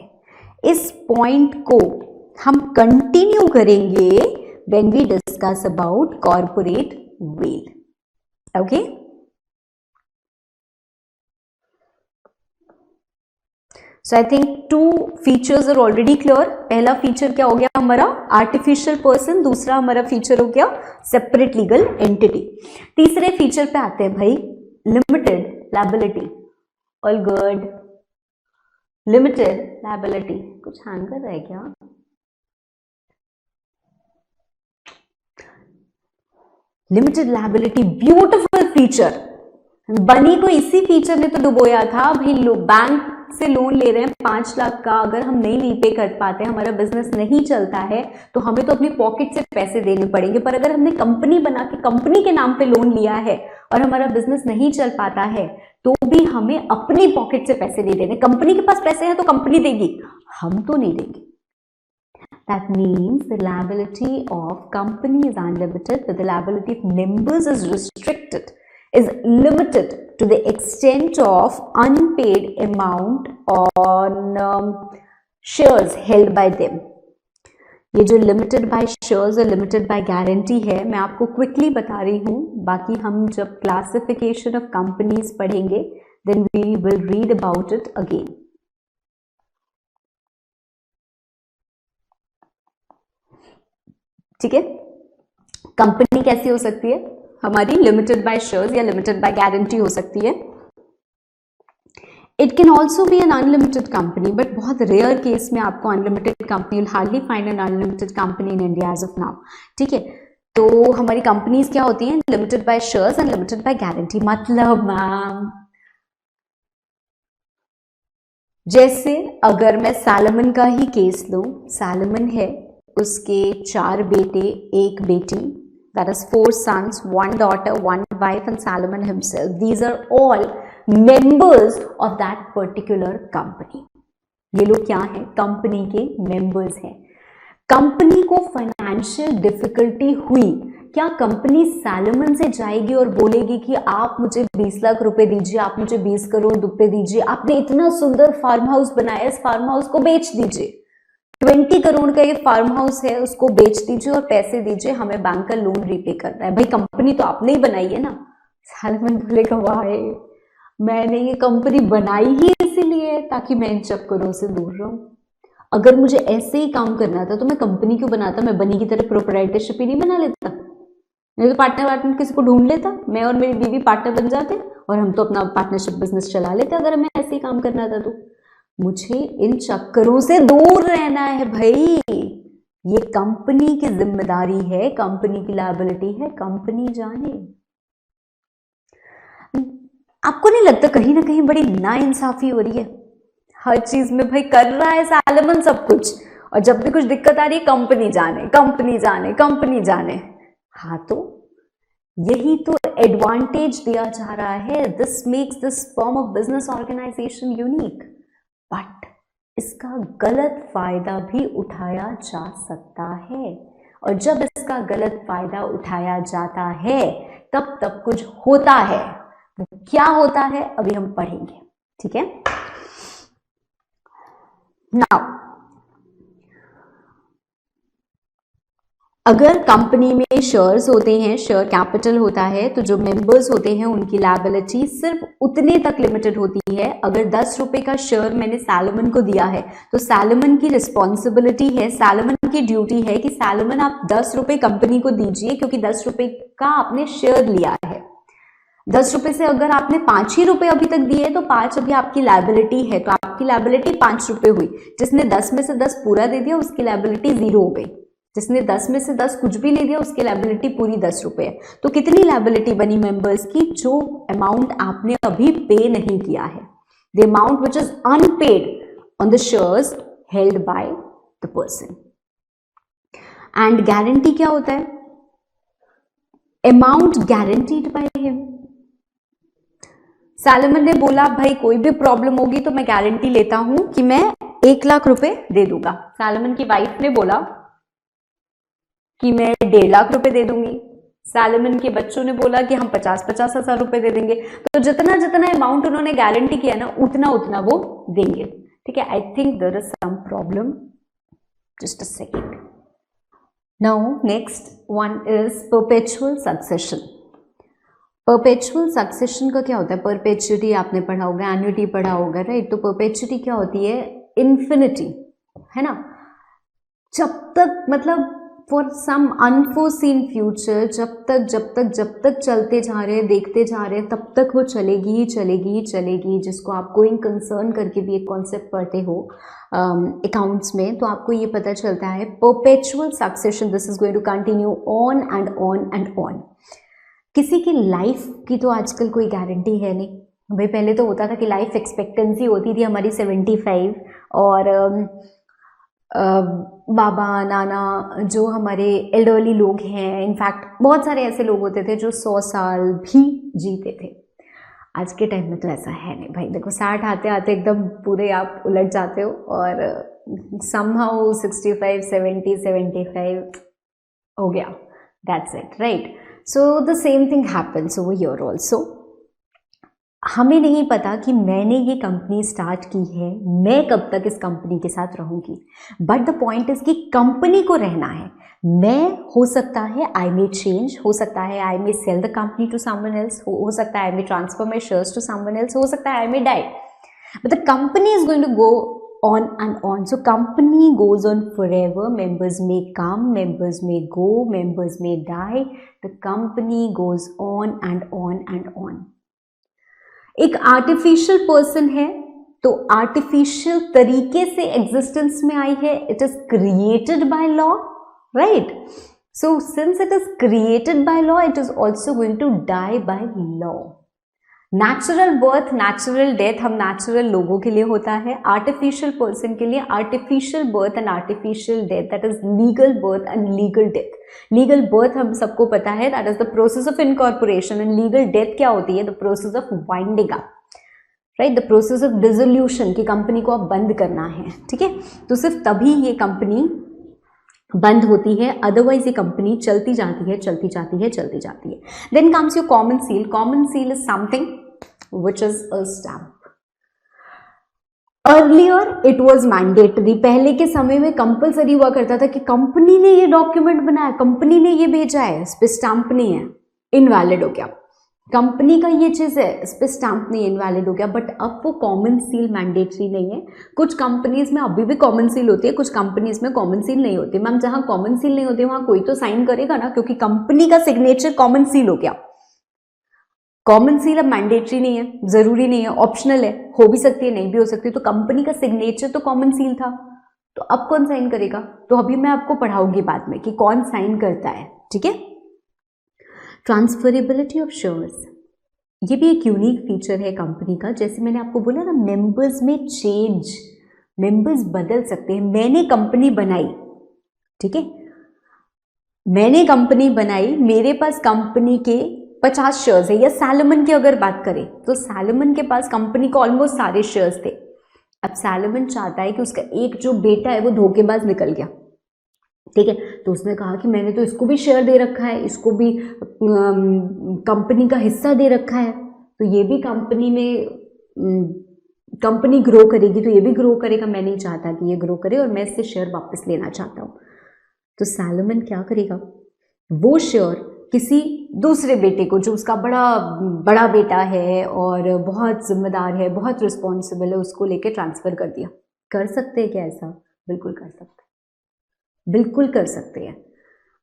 S1: इस पॉइंट को हम कंटिन्यू करेंगे when we discuss about corporate well. Okay, so I think 2 features are already clear. पहला फीचर क्या हो गया हमारा, आर्टिफिशियल पर्सन, दूसरा हमारा फीचर हो गया सेपरेट लीगल एंटिटी। तीसरे फीचर पे आते हैं भाई, limited liability. All good, limited liability. कुछ हैंग कर रहा है क्या? Limited liability, beautiful feature. बनी को इसी फीचर ने तो डुबोया था भाई। बैंक से लोन ले रहे हैं 5 लाख का, अगर हम नहीं रीपे कर पाते, हमारा बिजनेस नहीं चलता है, तो हमें तो अपनी पॉकेट से पैसे देने पड़ेंगे। पर अगर हमने कंपनी बना के कंपनी के नाम पे लोन लिया है और हमारा बिजनेस नहीं चल पाता है, तो भी हमें अपनी पॉकेट से पैसे नहीं देने। कंपनी के पास पैसे हैं तो कंपनी देगी, हम तो नहीं देंगे। That means the liability of company is unlimited, but the liability of members is restricted, is limited to the extent of unpaid amount on shares held by them. ये जो लिमिटेड बाय शेयर्स और limited by guarantee है, मैं आपको quickly बता रही हूँ, बाकी हम जब क्लासिफिकेशन ऑफ कंपनीज पढ़ेंगे then we will read about it again. ठीक है, कंपनी कैसी हो सकती है हमारी? लिमिटेड बाय शेयर्स या लिमिटेड बाय गारंटी हो सकती है। It can also be an unlimited company, but बहुत रेयर केस में आपको unlimited company, will hardly find an unlimited company in India as of now. ठीक है, तो हमारी कंपनीज क्या होती हैं? Limited by shares and limited by guarantee. मतलब मैम, जैसे अगर मैं सैलमन का ही केस लूं, सैलमन है, उसके 4 बेटे 1 बेटी, that is 4 sons, 1 daughter, 1 wife and Salomon himself. These are all members of that particular company. ये लोग क्या हैं? कंपनी के मेंबर्स हैं। कंपनी को फाइनेंशियल डिफिकल्टी हुई, क्या कंपनी सैलमन से जाएगी और बोलेगी कि आप मुझे 20 लाख रुपए दीजिए, आप मुझे 20 करोड़ रुपए दीजिए, आपने इतना सुंदर फार्म हाउस बनाया, इस फार्म हाउस को बेच दीजिए, 20 करोड़ का ये फार्म हाउस है, उसको बेच दीजिए और पैसे दीजिए, हमें बैंक का लोन रीपे करना है। भाई कंपनी तो आपने ही बनाई है ना। सैलमन बोलेगा वाह, मैंने ये कंपनी बनाई ही इसीलिए ताकि मैं इन चक्करों से दूर रहूं। अगर मुझे ऐसे ही काम करना था तो मैं कंपनी क्यों बनाता? मैं बनी की तरह प्रोप्राइटरशिप ही नहीं बना लेता, नहीं तो पार्टनर किसी को ढूंढ लेता, मैं और मेरी बीवी पार्टनर बन जाते और हम तो अपना पार्टनरशिप बिजनेस चला लेते। अगर हमें ऐसे ही काम करना था तो मुझे इन चक्करों से दूर रहना है भाई। ये कंपनी की जिम्मेदारी है, कंपनी की लायबिलिटी है, कंपनी जाने। आपको नहीं लगता कहीं ना कहीं बड़ी नाइंसाफी हो रही है? हर चीज में भाई कर रहा है सैलमन सब कुछ, और जब भी कुछ दिक्कत आ रही है कंपनी जाने, कंपनी जाने, कंपनी जाने। हाँ, तो यही तो एडवांटेज दिया जा रहा है। This makes this form of business organisation unique, but इसका गलत फायदा भी उठाया जा सकता है, और जब इसका गलत फायदा उठाया जाता है तब कुछ होता है। वो क्या होता है अभी हम पढ़ेंगे। ठीक है, नाउ अगर कंपनी में शेयर्स होते हैं, शेयर कैपिटल होता है, तो जो मेंबर्स होते हैं उनकी लायबिलिटी सिर्फ उतने तक लिमिटेड होती है। अगर 10 रुपए का शेयर मैंने सैलमन को दिया है तो सैलमन की रिस्पॉन्सिबिलिटी है, सैलमन की ड्यूटी है कि सैलमन आप 10 रुपए कंपनी को दीजिए, क्योंकि 10 रुपए का आपने शेयर लिया है। 10 रुपए से अगर आपने 5 ही रुपए अभी तक दिए तो 5 अभी आपकी लायबिलिटी है, तो आपकी लायबिलिटी 5 रुपए हुई। जिसने 10 में से 10 पूरा दे दिया उसकी लायबिलिटी 0 हो गई। जिसने 10 में से 10 कुछ भी ले दिया उसकी लायबिलिटी पूरी 10 रुपए है। तो कितनी लायबिलिटी बनी मेंबर्स की? जो अमाउंट आपने अभी पे नहीं किया है, the amount which is unpaid on the shares held by the person. And guarantee क्या होता है? Amount guaranteed by him. Salomon ने बोला भाई कोई भी प्रॉब्लम होगी तो मैं गारंटी लेता हूं कि मैं 1 लाख रुपए दे दूंगा। सैलमन की वाइफ ने बोला कि मैं 1.5 लाख रुपए दे दूंगी। सैलमन के बच्चों ने बोला कि हम 50-50 हजार रुपए दे देंगे। तो जितना जितना अमाउंट उन्होंने गारंटी किया ना, उतना उतना वो देंगे। ठीक है, I think there is some problem, just a second. Now next one is perpetual succession. Perpetual succession का क्या होता है? परपेचुटी आपने पढ़ा होगा, एन्युटी पढ़ा होगा, राइट? तो परपेचुटी क्या होती है? इन्फिनिटी, है ना। जब तक मतलब फॉर सम अनफोर्सीन फ्यूचर जब तक चलते जा रहे हैं, देखते जा रहे हैं, तब तक वो चलेगी ही चलेगी ही चलेगी। जिसको आप गोइंग कंसर्न करके भी एक कॉन्सेप्ट पढ़ते हो अकाउंट्स में, तो आपको ये पता चलता है perpetual succession, this is going to continue on and on and on. किसी की लाइफ की तो आजकल कोई गारंटी है नहीं भाई। पहले तो होता था कि लाइफ एक्सपेक्टेंसी होती थी हमारी 75, और बाबा नाना जो हमारे एल्डरली लोग हैं, इनफैक्ट बहुत सारे ऐसे लोग होते थे जो 100 साल भी जीते थे। आज के टाइम में तो ऐसा है नहीं भाई। देखो 60 आते आते एकदम पूरे आप उलट जाते हो, और समहाउ 65, 70, 75 हो गया, that's it, right. So the same thing happens over here also. हमें नहीं पता कि मैंने ये कंपनी स्टार्ट की है, मैं कब तक इस कंपनी के साथ रहूँगी, बट द पॉइंट इज कि कंपनी को रहना है। मैं हो सकता है आई मे चेंज, हो सकता है I may sell the company to someone else, हो सकता है I may transfer my shares to someone else, हो सकता है I may die, but the company is going to go on and on. So company goes on forever. Members may come, members may go, members may die. The company goes on and on and on. एक artificial person है तो artificial तरीके से existence में आई है। It is created by law, right. So since it is created by law, it is also going to die by law. Natural birth, natural death हम natural लोगों के लिए होता है, आर्टिफिशियल पर्सन के लिए artificial birth and artificial death, that is legal birth and legal death. Legal birth हम सबको पता है, that is the process of incorporation, and legal death क्या होती है? The process of winding up, right, the process of dissolution, की company को अब बंद करना है, ठीक है। तो सिर्फ तभी ये कंपनी बंद होती है, अदरवाइज ये कंपनी चलती जाती है, चलती जाती है, चलती जाती है। Then comes your common seal. Common seal is something which is a stamp. Earlier it was mandatory. पहले के समय में कंपलसरी हुआ करता था कि कंपनी ने ये डॉक्यूमेंट बनाया, कंपनी ने ये भेजा है, इस पे स्टैंप नहीं है, इनवैलिड हो गया। कंपनी का ये चीज है, इस पे स्टैंप नहीं, इनवैलिड हो गया। बट अब वो कॉमन सील मैंडेटरी नहीं है। कुछ कंपनीज में अभी भी कॉमन सील होती है, कुछ कंपनीज में कॉमन सील नहीं होती। मैम जहां कॉमन सील नहीं होती वहां कोई तो साइन करेगा ना, क्योंकि कंपनी का सिग्नेचर कॉमन सील हो गया। कॉमन सील अब मैंडेटरी नहीं है, जरूरी नहीं है, ऑप्शनल है, हो भी सकती है, नहीं भी हो सकती। तो कंपनी का सिग्नेचर तो कॉमन सील था, तो अब कौन साइन करेगा? तो अभी मैं आपको पढ़ाऊंगी बाद में कि कौन साइन करता है, ठीक है। ट्रांसफरेबिलिटी ऑफ शेयर्स, ये भी एक यूनिक फीचर है कंपनी का। जैसे मैंने आपको बोला ना, मेंबर्स में चेंज, मेंबर्स बदल सकते हैं। मैंने कंपनी बनाई, ठीक है, मैंने कंपनी बनाई, मेरे पास कंपनी के 50 शेयर्स है। या सैलोमन की अगर बात करें तो सैलोमन के पास कंपनी को ऑलमोस्ट सारे शेयर्स थे। अब सैलोमन चाहता है कि उसका एक जो बेटा है वो धोखेबाज निकल गया, ठीक है, तो उसने कहा कि मैंने तो इसको भी शेयर दे रखा है, इसको भी कंपनी का हिस्सा दे रखा है, तो ये भी कंपनी में कंपनी ग्रो करेगी तो ये भी ग्रो करेगा। मैं नहीं चाहता कि ये ग्रो करे और मैं इससे शेयर वापस लेना चाहता हूँ। तो सैलोमन क्या करेगा? वो शेयर किसी दूसरे बेटे को, जो उसका बड़ा बेटा है और बहुत जिम्मेदार है, बहुत रिस्पॉन्सिबल है, उसको लेके ट्रांसफर कर दिया। कर सकते हैं क्या ऐसा? बिल्कुल कर सकते हैं, बिल्कुल कर सकते हैं।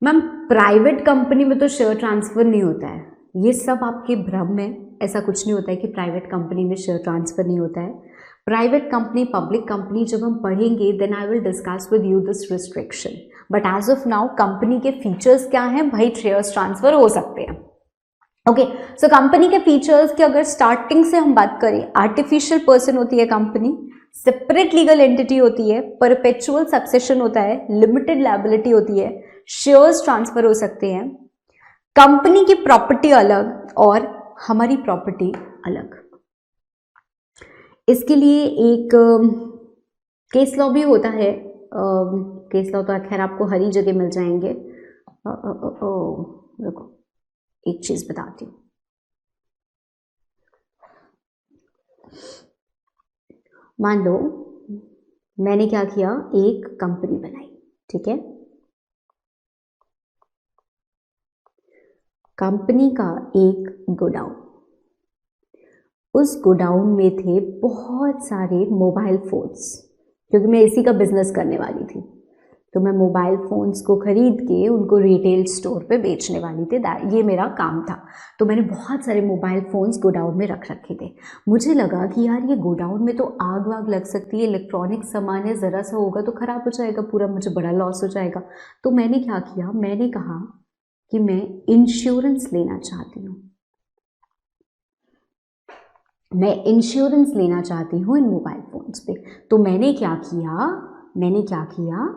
S1: मैम प्राइवेट कंपनी में तो शेयर ट्रांसफर नहीं होता है, ये सब आपके भ्रम है। ऐसा कुछ नहीं होता है कि प्राइवेट कंपनी में शेयर ट्रांसफर नहीं होता है। प्राइवेट कंपनी, पब्लिक कंपनी जब हम पढ़ेंगे then I will discuss with you this restriction. But as of now company के फीचर्स क्या हैं? भाई शेयर्स ट्रांसफर हो सकते हैं। ओके, सो कंपनी के फीचर्स की अगर स्टार्टिंग से हम बात करें, आर्टिफिशियल पर्सन होती है कंपनी, सेपरेट लीगल एंटिटी होती है, परपेचुअल सक्सेशन होता है, लिमिटेड लायबिलिटी होती है, शेयर्स ट्रांसफर हो सकते हैं, कंपनी की प्रॉपर्टी अलग और हमारी प्रॉपर्टी अलग। इसके लिए एक केस लॉ भी होता है। केस लॉ तो खैर आपको हर ही जगह मिल जाएंगे। देखो एक चीज बताती हूँ। मान लो मैंने क्या किया, एक कंपनी बनाई, ठीक है, कंपनी का एक गोडाउन, उस गोडाउन में थे बहुत सारे मोबाइल फोन्स, क्योंकि मैं इसी का बिजनेस करने वाली थी। तो मैं मोबाइल फ़ोन्स को ख़रीद के उनको रिटेल स्टोर पे बेचने वाली थी। ये मेरा काम था। तो मैंने बहुत सारे मोबाइल फ़ोन्स गोडाउन में रख रखे थे। मुझे लगा कि यार ये गोडाउन में तो आग वाग लग सकती है, इलेक्ट्रॉनिक सामान है, ज़रा सा होगा तो ख़राब हो जाएगा पूरा, मुझे बड़ा लॉस हो जाएगा। तो मैंने क्या किया, मैंने कहा कि मैं इंश्योरेंस लेना चाहती हूँ, मैं इंश्योरेंस लेना चाहती हूँ इन मोबाइल फ़ोन्स पे। तो मैंने क्या किया,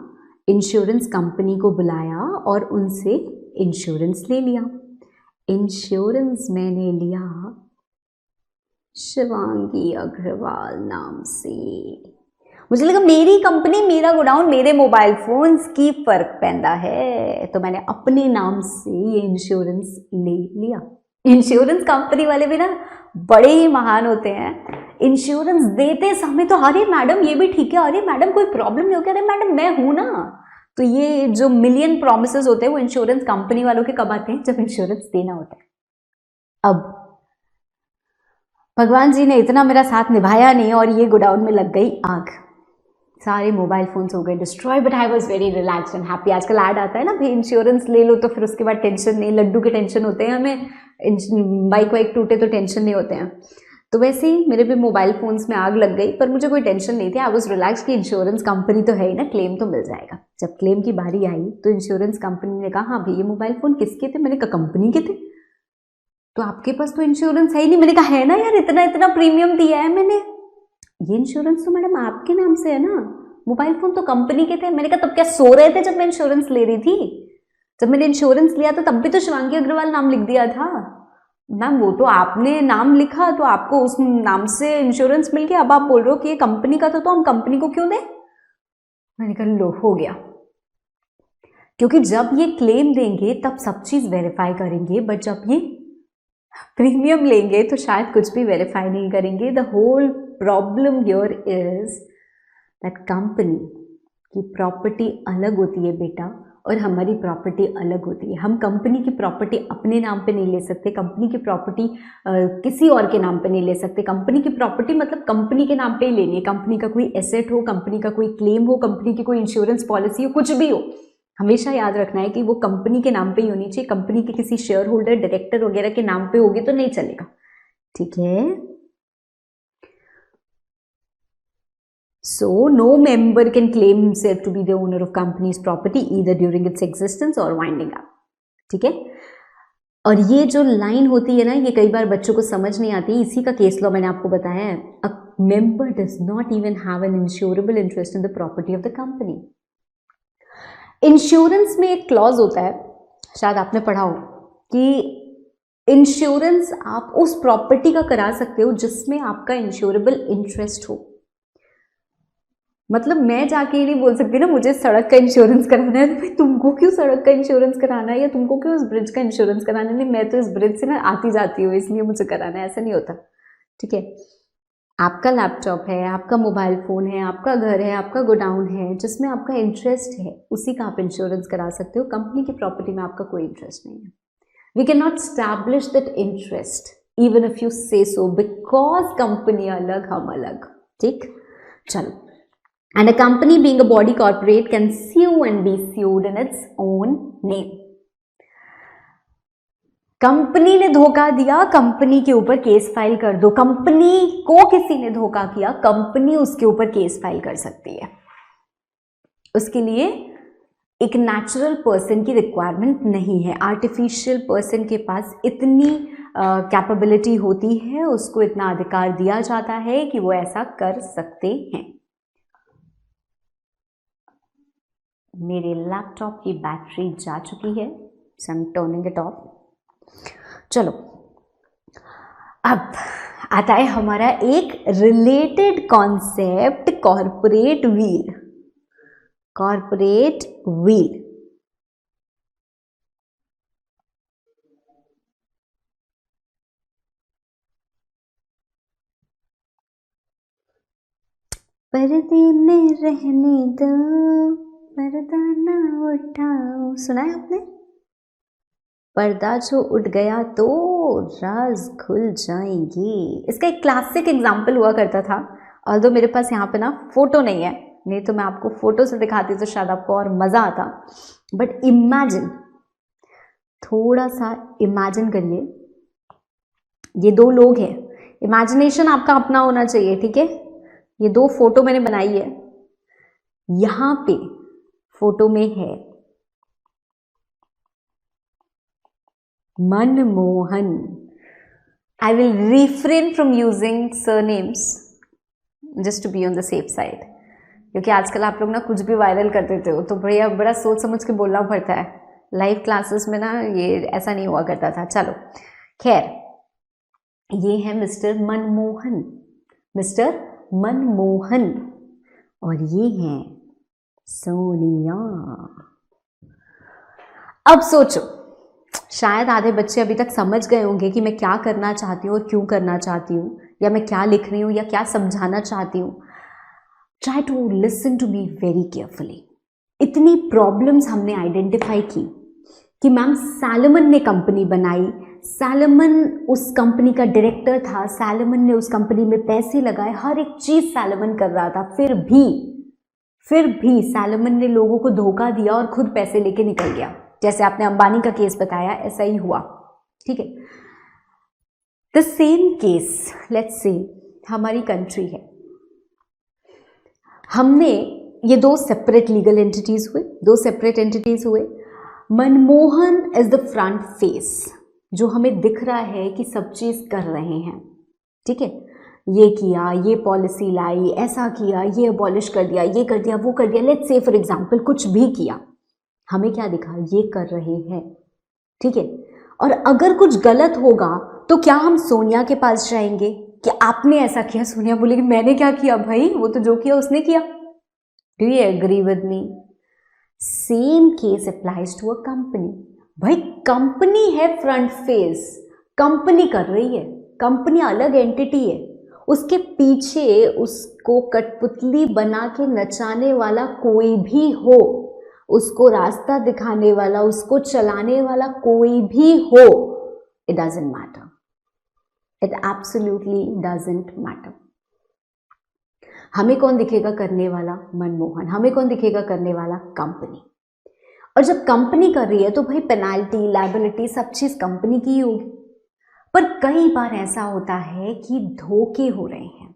S1: इंश्योरेंस कंपनी को बुलाया और उनसे इंश्योरेंस ले लिया। इंश्योरेंस मैंने लिया शिवांगी अग्रवाल नाम से। मुझे लगा मेरी कंपनी, मेरा गोडाउन, मेरे मोबाइल फ़ोन्स की फ़र्क पैंदा है, तो मैंने अपने नाम से ये इंश्योरेंस ले लिया। इंश्योरेंस कंपनी वाले भी ना बड़े ही महान होते हैं। इंश्योरेंस देते समय तो अरे मैडम ये भी ठीक है, अरे मैडम कोई प्रॉब्लम नहीं हो, अरे मैडम मैं हूं ना। तो ये जो मिलियन प्रॉमिसेस होते हैं वो इंश्योरेंस कंपनी वालों के कब आते हैं, जब इंश्योरेंस देना होता है। अब भगवान जी ने इतना मेरा साथ निभाया नहीं और ये गोडाउन में लग गई आग, सारे मोबाइल फोन्स हो गए destroy, but I was very relax and happy. आजकल ऐड आता है ना भाई इंश्योरेंस ले लो तो फिर उसके बाद टेंशन नहीं, लड्डू के टेंशन होते हैं हमें, बाइक वाइक टूटे तो टेंशन नहीं होते हैं। तो वैसे ही मेरे भी मोबाइल फ़ोन्स में आग लग गई, पर मुझे कोई टेंशन नहीं थी। आई वॉज रिलैक्स कि इंश्योरेंस कंपनी तो है ही ना, क्लेम तो मिल जाएगा। जब क्लेम की बारी आई तो इंश्योरेंस कंपनी ने कहा हाँ भाई ये मोबाइल फ़ोन किसके थे, मैंने कहा कंपनी के थे। तो आपके पास तो इंश्योरेंस है ही नहीं, मैंने कहा है ना यार, इतना इतना प्रीमियम दिया है मैंने, ये इंश्योरेंस तो मैडम आपके नाम से है ना, मोबाइल फ़ोन तो कंपनी के थे। मैंने कहा तब क्या सो रहे थे जब मैं इंश्योरेंस ले रही थी? जब मैंने इंश्योरेंस लिया था तब भी तो शिवांगी अग्रवाल नाम लिख दिया था। मैम वो तो आपने नाम लिखा तो आपको उस नाम से इंश्योरेंस मिल गया, अब आप बोल रहे हो कि ये कंपनी का था तो हम कंपनी को क्यों दें? मैंने कहा लो हो गया, क्योंकि जब ये क्लेम देंगे तब सब चीज़ वेरीफाई करेंगे, बट जब ये प्रीमियम लेंगे तो शायद कुछ भी वेरीफाई नहीं करेंगे। The whole problem here is that company की प्रॉपर्टी अलग होती है बेटा और हमारी प्रॉपर्टी अलग होती है। हम कंपनी की प्रॉपर्टी अपने नाम पे नहीं ले सकते, कंपनी की प्रॉपर्टी किसी और के नाम पे नहीं ले सकते। कंपनी की प्रॉपर्टी मतलब कंपनी के नाम पे ही लेनी है। कंपनी का कोई एसेट हो, कंपनी का कोई क्लेम हो, कंपनी की कोई इंश्योरेंस पॉलिसी हो, कुछ भी हो, हमेशा याद रखना है कि वो कंपनी के नाम पे ही होनी चाहिए। कंपनी के किसी शेयर होल्डर, डायरेक्टर वगैरह के नाम पे होगी तो नहीं चलेगा, ठीक है। So, no member can claim himself to be the owner of company's property either during its existence or winding up. ठीक है। और ये जो लाइन होती है ना, ये कई बार बच्चों को समझ नहीं आती। इसी का केस लॉ मैंने आपको बताया है। A member does not even have an insurable interest in the property of the company. Insurance में एक क्लॉज होता है, शायद आपने पढ़ा हो, कि इंश्योरेंस आप उस प्रॉपर्टी का करा सकते हो जिसमें आपका इंश्योरेबल इंटरेस्ट हो। मतलब मैं जाके ये नहीं बोल सकती ना मुझे सड़क का इंश्योरेंस कराना है, तो भाई तुमको क्यों सड़क का इंश्योरेंस कराना है या तुमको क्यों इस ब्रिज का इंश्योरेंस कराना है? नहीं, मैं तो इस ब्रिज से ना आती जाती हूँ इसलिए मुझे कराना है, ऐसा नहीं होता, ठीक है। आपका लैपटॉप है, आपका मोबाइल फ़ोन है, आपका घर है, आपका गोडाउन है, जिसमें आपका इंटरेस्ट है उसी का आप इंश्योरेंस करा सकते हो। कंपनी की प्रॉपर्टी में आपका कोई इंटरेस्ट नहीं है। We can not establish that interest even if you say so, because company अलग हम अलग, ठीक। चलो, and a company being a body corporate can sue and be sued in its own name. Company ने धोखा दिया, कंपनी के ऊपर केस फाइल कर दो। कंपनी को किसी ने धोखा किया, कंपनी उसके ऊपर केस फाइल कर सकती है। उसके लिए एक नेचुरल पर्सन की रिक्वायरमेंट नहीं है। आर्टिफिशियल पर्सन के पास इतनी कैपेबिलिटी होती है, उसको इतना अधिकार दिया जाता है कि वो ऐसा कर सकते हैं। मेरे लैपटॉप की बैटरी जा चुकी है, so I am turning it off. चलो, अब आता है हमारा एक related concept, corporate veil. Corporate veil पर्दे में रहने दो, पर्दा ना उठाओ, सुना है आपने? पर्दा जो उठ गया तो राज खुल जाएंगे। इसका एक क्लासिक एग्जाम्पल हुआ करता था, ऑल्दो मेरे पास यहाँ पे ना फोटो नहीं है, नहीं तो मैं आपको फोटो से दिखाती तो शायद आपको और मज़ा आता। बट इमेजिन, थोड़ा सा इमेजिन करिए, ये दो लोग हैं, इमेजिनेशन आपका अपना होना चाहिए, ठीक है। ये दो फोटो मैंने बनाई है, यहां पे फोटो में है Manmohan. I will refrain from using surnames just to be on the safe side, क्योंकि आजकल आप लोग ना कुछ भी वायरल कर देते हो तो भैया बड़ा सोच समझ के बोलना पड़ता है। लाइव क्लासेस में ना ये ऐसा नहीं हुआ करता था। चलो खैर, ये है मिस्टर मनमोहन, मिस्टर मनमोहन, और ये हैं सोनिया। अब सोचो, शायद आधे बच्चे अभी तक समझ गए होंगे कि मैं क्या करना चाहती हूँ और क्यों करना चाहती हूँ, या मैं क्या लिख रही हूँ या क्या समझाना चाहती हूँ। Try to listen to me very carefully. इतनी प्रॉब्लम्स हमने आइडेंटिफाई की कि मैम सैलमन ने कंपनी बनाई, सैलमन उस कंपनी का डायरेक्टर था, सैलमन ने उस कंपनी में पैसे लगाए, हर एक चीज सैलमन कर रहा था, फिर भी सैलमन ने लोगों को धोखा दिया और खुद पैसे लेके निकल गया। जैसे आपने अंबानी का केस बताया, ऐसा ही हुआ, ठीक है। The same case, let's say हमारी कंट्री है, हमने ये दो सेपरेट लीगल एंटिटीज हुए, दो सेपरेट एंटिटीज हुए। Manmohan is the front face, जो हमें दिख रहा है कि सब चीज कर रहे हैं, ठीक है। ये किया, ये पॉलिसी लाई, ऐसा किया, ये अबॉलिश कर दिया, ये कर दिया, वो कर दिया, लेट्स से फॉर एग्जांपल कुछ भी किया, हमें क्या दिखा, ये कर रहे हैं, ठीक है। और अगर कुछ गलत होगा तो क्या हम सोनिया के पास जाएंगे कि आपने ऐसा किया? सोनिया बोलेगी मैंने क्या किया भाई, वो तो जो किया उसने किया। Do you agree with me? Same case applies to a company. भाई कंपनी है फ्रंट फेस, कंपनी कर रही है, कंपनी अलग एंटिटी है, उसके पीछे उसको कठपुतली बना के नचाने वाला कोई भी हो, उसको रास्ता दिखाने वाला, उसको चलाने वाला कोई भी हो, it doesn't matter, it absolutely doesn't matter. हमें कौन दिखेगा करने वाला? मनमोहन। हमें कौन दिखेगा करने वाला? कंपनी। और जब कंपनी कर रही है तो भाई पेनाल्टी, लायबिलिटी, सब चीज कंपनी की ही होगी। पर कई बार ऐसा होता है कि धोखे हो रहे हैं,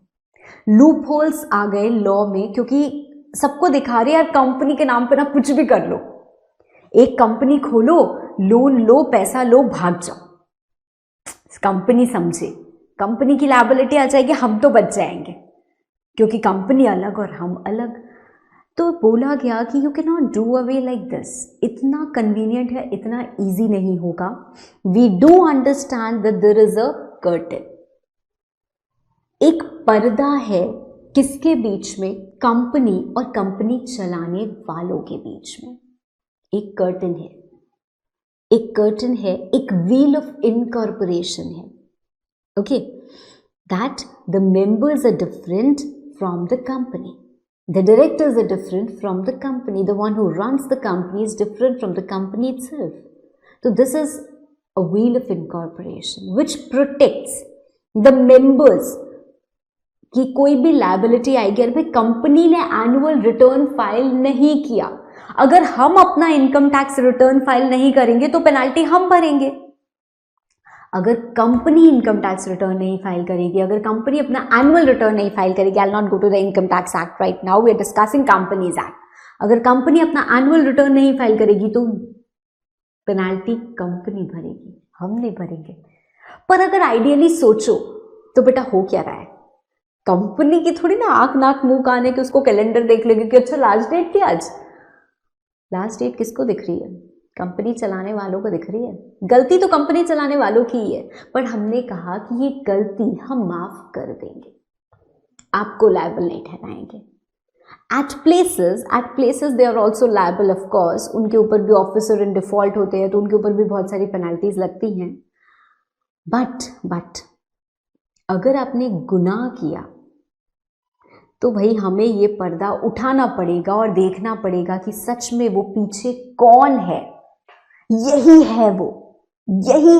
S1: लूप होल्स आ गए लॉ में, क्योंकि सबको दिखा रही है यार कंपनी के नाम पे ना कुछ भी कर लो, एक कंपनी खोलो, लोन लो, पैसा लो, भाग जाओ। कंपनी समझे, कंपनी की लायबिलिटी आ जाएगी, हम तो बच जाएंगे क्योंकि कंपनी अलग और हम अलग। तो बोला गया कि you can not do away like this, इतना कन्वीनियंट है, इतना इजी नहीं होगा। We do understand that there is a curtain, एक पर्दा है, किसके बीच में? कंपनी और कंपनी चलाने वालों के बीच में एक कर्टन है, एक कर्टन है, एक व्हील ऑफ इनकॉर्पोरेशन है। Okay, that the members are different from the company, the directors are different from the company, the one who runs the company is different from the company itself. So this is a wheel of incorporation which protects the members कि कोई भी liability आएगी। अगर भाई company ने annual return file नहीं किया, अगर हम अपना इनकम टैक्स रिटर्न फाइल नहीं करेंगे तो पेनाल्टी हम भरेंगे। अगर कंपनी इनकम टैक्स रिटर्न नहीं फाइल करेगी, अगर कंपनी अपना एनुअल रिटर्न नहीं फाइल करेगी, I will not go to the income tax act right now, we are discussing companies act. अगर कंपनी अपना एनुअल रिटर्न नहीं फाइल करेगी तो पेनाल्टी कंपनी भरेगी, हम नहीं भरेंगे। पर अगर आइडियली सोचो तो बेटा हो क्या रहा है, कंपनी की थोड़ी ना आंख नाक मुंह कान है कि उसको कैलेंडर देख लेगी कि अच्छा लास्ट डेट थी आज। लास्ट डेट किसको दिख रही है? कंपनी चलाने वालों को दिख रही है। गलती तो कंपनी चलाने वालों की ही है, पर हमने कहा कि ये गलती हम माफ कर देंगे, आपको लायबल नहीं ठहराएंगे। At places they are also liable of course, उनके ऊपर भी ऑफिसर इन डिफॉल्ट होते हैं तो उनके ऊपर भी बहुत सारी पेनल्टीज लगती हैं। बट अगर आपने गुनाह किया तो भाई हमें ये पर्दा उठाना पड़ेगा और देखना पड़ेगा कि सच में वो पीछे कौन है। यही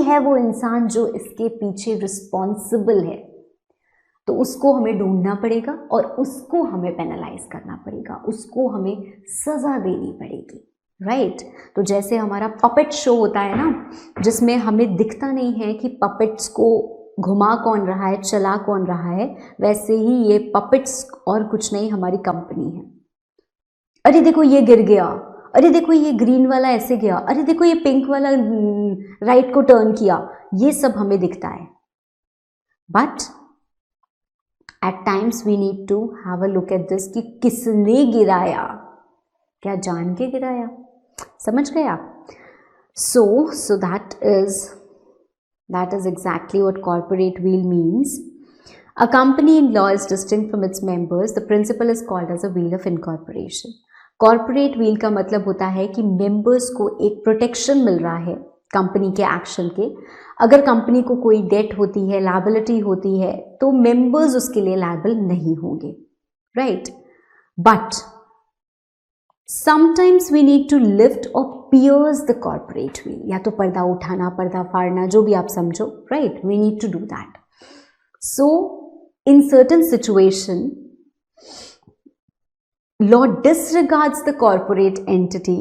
S1: है वो इंसान जो इसके पीछे रिस्पॉन्सिबल है। तो उसको हमें ढूंढना पड़ेगा और उसको हमें पेनलाइज करना पड़ेगा, उसको हमें सज़ा देनी पड़ेगी, राइट। तो जैसे हमारा पपेट शो होता है ना, जिसमें हमें दिखता नहीं है कि पपेट्स को घुमा कौन रहा है, चला कौन रहा है, वैसे ही ये पपेट्स और कुछ नहीं हमारी कंपनी है। अरे देखो ये गिर गया, अरे देखो ये ग्रीन वाला ऐसे गया, अरे देखो ये पिंक वाला राइट को टर्न किया, ये सब हमें दिखता है। But at times we need to have a look at this कि किसने गिराया, क्या जान के गिराया, समझ गए आप। सो that is exactly what corporate wheel means. A company in law is distinct from its members. The principle is called as a wheel of incorporation. Corporate wheel का मतलब होता है कि members को एक protection मिल रहा है कंपनी के एक्शन के। अगर कंपनी को कोई डेट होती है, लायबिलिटी होती है, तो members उसके लिए लायबल नहीं होंगे, right. But sometimes we need to lift or pierce the corporate wheel, या तो पर्दा उठाना, पर्दा फाड़ना, जो भी आप समझो, right? We need to do that. So in certain situation, law disregards the corporate entity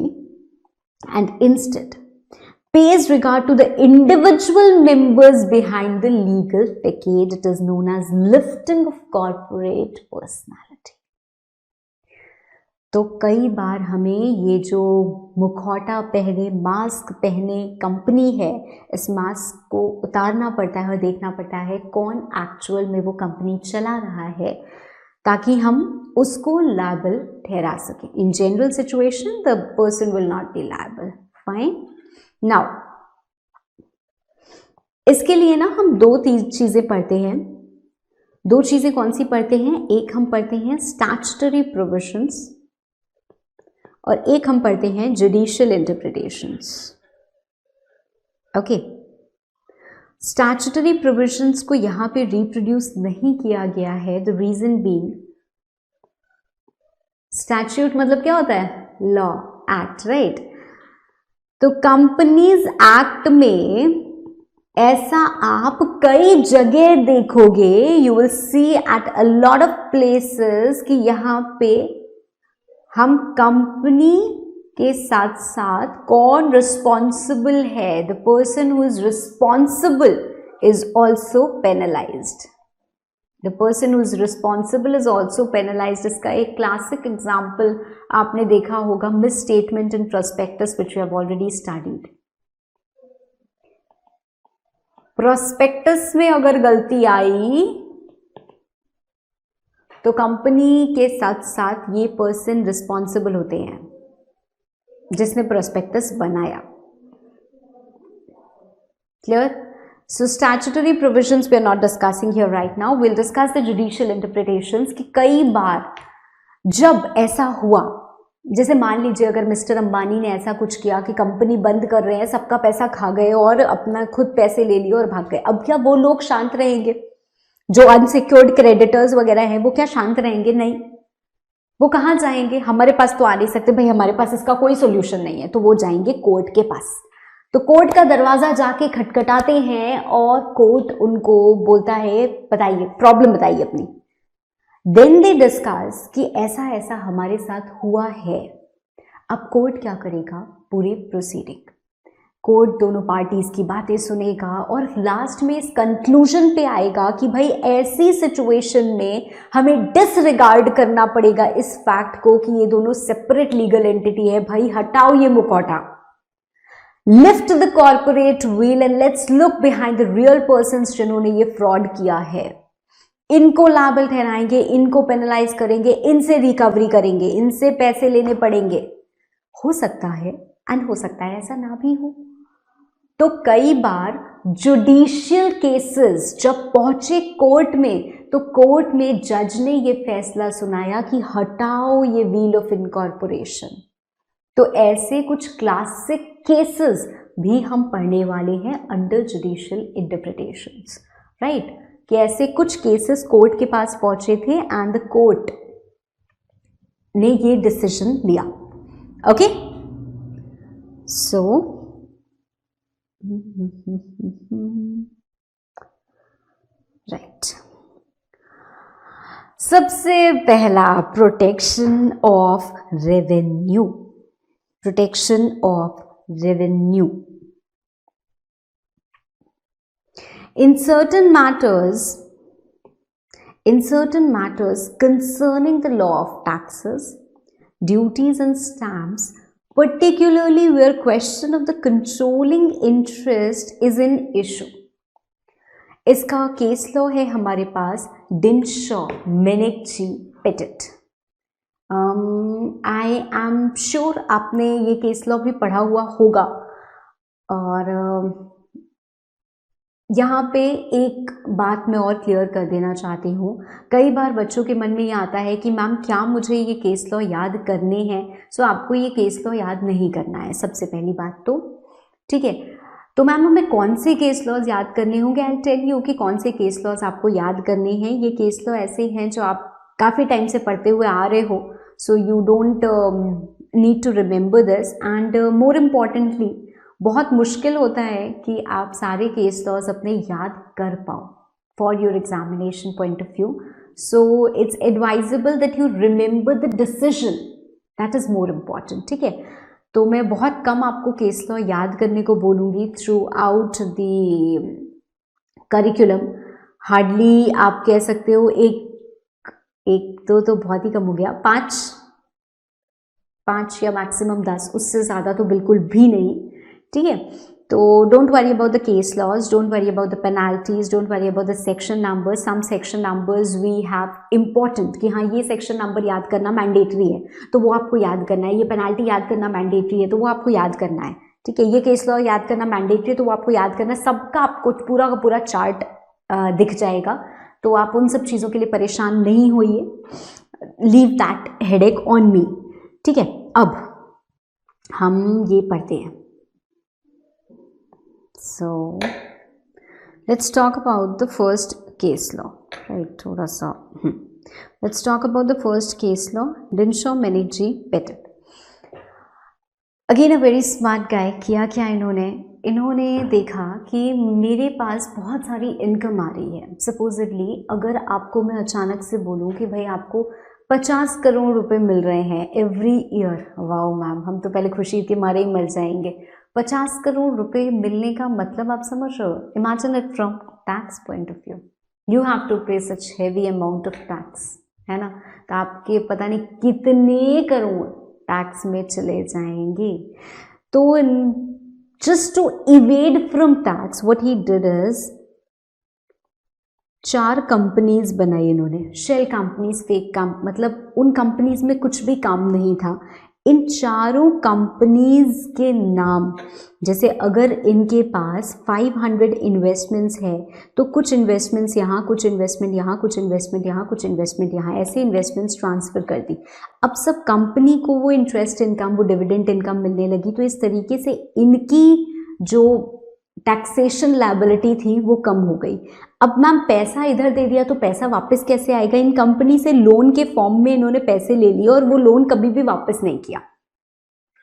S1: and instead pays regard to the individual members behind the legal facade. It is known as lifting of corporate personality. तो कई बार हमें ये जो मुखौटा पहने, mask पहने company है, इस मास्क को उतारना पड़ता है और देखना पड़ता है कौन एक्चुअल में वो कंपनी चला रहा है, ताकि हम उसको लायबल ठहरा सकें। In general situation the person will not B liable, fine. Now इसके लिए ना हम दो चीज़ें पढ़ते हैं। दो चीज़ें कौन सी पढ़ते हैं? एक हम पढ़ते हैं स्टैट्यूटरी प्रोविजंस और एक हम पढ़ते हैं judicial interpretations. Okay, statutory provisions को यहां पे रिप्रोड्यूस नहीं किया गया है। द रीजन बीइंग, स्टैट्यूट मतलब क्या होता है? Law, act, right. तो कंपनीज एक्ट में ऐसा आप कई जगह देखोगे, you will see at a lot of places कि यहां पे हम कंपनी के साथ साथ कौन रिस्पॉन्सिबल है, the person who is responsible is also penalised. The person who is responsible is also penalised. इसका एक क्लासिक एग्जाम्पल आपने देखा होगा, misstatement in prospectus which we have already studied. Prospectus में अगर गलती आई तो कंपनी के साथ साथ ये पर्सन रिस्पॉन्सिबल होते हैं जिसने प्रोस्पेक्टस बनाया। Clear? So statutory provisions we are not discussing here right now, will discuss the judicial interpretations. कि कई बार जब ऐसा हुआ, जैसे मान लीजिए अगर मिस्टर अंबानी ने ऐसा कुछ किया कि कंपनी बंद कर रहे हैं, सबका पैसा खा गए और अपना खुद पैसे ले लिए और भाग गए, अब क्या वो लोग शांत रहेंगे? जो अनसिक्योर्ड क्रेडिटर्स वगैरह हैं वो क्या शांत रहेंगे? नहीं, वो कहाँ जाएंगे? हमारे पास तो आ नहीं सकते भाई, हमारे पास इसका कोई सोल्यूशन नहीं है, तो वो जाएंगे कोर्ट के पास। तो कोर्ट का दरवाजा जाके खटखटाते हैं और कोर्ट उनको बोलता है बताइए, प्रॉब्लम बताइए अपनी। देन दे डिस्कस कि ऐसा ऐसा हमारे साथ हुआ है। अब कोर्ट क्या करेगा? पूरी प्रोसीडिंग, कोर्ट दोनों पार्टीज की बातें सुनेगा और लास्ट में इस कंक्लूजन पे आएगा कि भाई ऐसी सिचुएशन में हमें डिसरिगार्ड करना पड़ेगा इस फैक्ट को कि ये दोनों सेपरेट लीगल एंटिटी है। भाई हटाओ ये मुखौटा, lift the corporate wheel and let's look behind the real persons जिन्होंने ये फ्रॉड किया है। इनको लायबल ठहराएंगे, इनको पेनलाइज करेंगे, इनसे रिकवरी करेंगे, इनसे पैसे लेने पड़ेंगे। हो सकता है एंड हो सकता है ऐसा ना भी हो। तो कई बार जुडिशियल केसेस जब पहुंचे कोर्ट में, तो कोर्ट में जज ने ये फैसला सुनाया कि हटाओ ये व्हील ऑफ इनकॉर्पोरेशन। तो ऐसे कुछ क्लासिक केसेस भी हम पढ़ने वाले हैं अंडर जुडिशियल इंटरप्रिटेशंस, राइट। कि ऐसे कुछ केसेस कोर्ट के पास पहुंचे थे एंड द कोर्ट ने ये डिसीजन लिया। ओके, सो राइट, सबसे पहला, protection of revenue, protection of revenue. In certain matters concerning the law of taxes, duties and stamps, particularly where question of the controlling interest is an issue. इसका case law है हमारे पास Dinshaw, Maneckjee, Petit. I am sure आपने ये case law भी पढ़ा हुआ होगा. और यहाँ पे एक बात मैं और क्लियर कर देना चाहती हूँ. कई बार बच्चों के मन में ये आता है कि मैम क्या मुझे ये केस लॉ याद करने हैं? सो आपको ये केस लॉ याद नहीं करना है, सबसे पहली बात तो. ठीक है, तो मैम हमें कौन से केस लॉज याद करने होंगे? आई टेल यू कि कौन से केस लॉज आपको याद करने हैं. ये केस लॉ ऐसे हैं जो आप काफ़ी टाइम से पढ़ते हुए आ रहे हो, so you don't need to remember this. And more importantly, बहुत मुश्किल होता है कि आप सारे केस लॉज अपने याद कर पाओ for your examination point of view. So it's advisable that you remember the decision, that is more important. ठीक है, तो मैं बहुत कम आपको केस लॉ याद करने को बोलूँगी through out the curriculum. Hardly आप कह सकते हो एक दो तो बहुत ही कम हो गया, पाँच या मैक्सिमम 10, उससे ज़्यादा तो बिल्कुल भी नहीं. ठीक है, तो don't worry about the case laws, don't worry about the penalties, don't worry about the section numbers. Some section numbers we have important कि हाँ ये सेक्शन नंबर याद करना मैंडेटरी है तो वो आपको याद करना है. ये पेनाल्टी याद करना मैंडेटरी है तो वो आपको याद करना है. ठीक है, ये केस लॉ याद करना मैंडेटरी है तो वो आपको याद करना है. सबका आपको पूरा का पूरा चार्ट दिख जाएगा, तो आप उन सब चीज़ों के लिए परेशान नहीं होइए. Leave that headache on me. ठीक है, अब हम ये पढ़ते हैं. So let's talk about the first case law, right? थोड़ा सा let's talk about the first case law, Dinshaw, Menegy, Pettit. Again a very smart guy. किया क्या इन्होंने देखा कि मेरे पास बहुत सारी इनकम आ रही है. सपोजिटली अगर आपको मैं अचानक से बोलूँ कि भाई आपको 50 करोड़ रुपए मिल रहे हैं एवरी ईयर. वाओ मैम, हम तो पहले खुशी के मारे ही मर जाएंगे. 50 करोड़ रुपए मिलने का मतलब आप समझ रहे हो? Imagine it from tax point of view. You have to pay such heavy amount of tax, है ना? तो आपके पता नहीं कितने करोड़ टैक्स में चले जाएंगे. तो just to evade from tax what he did is 4 companies बनाई इन्होंने. शेल कंपनीज, फेक मतलब उन कंपनीज में कुछ भी काम नहीं था. इन चारों कंपनीज के नाम, जैसे अगर इनके पास 500 इन्वेस्टमेंट्स है तो कुछ इन्वेस्टमेंट्स यहाँ, कुछ इन्वेस्टमेंट यहाँ, कुछ इन्वेस्टमेंट यहाँ, कुछ इन्वेस्टमेंट यहाँ, ऐसे इन्वेस्टमेंट्स ट्रांसफ़र कर दी. अब सब कंपनी को वो इंटरेस्ट इनकम, वो डिविडेंड इनकम मिलने लगी, तो इस तरीके से इनकी जो टैक्सेशन लायबिलिटी थी वो कम हो गई. अब मैम पैसा इधर दे दिया तो पैसा वापस कैसे आएगा? इन कंपनी से लोन के फॉर्म में इन्होंने पैसे ले लिए और वो लोन कभी भी वापस नहीं किया.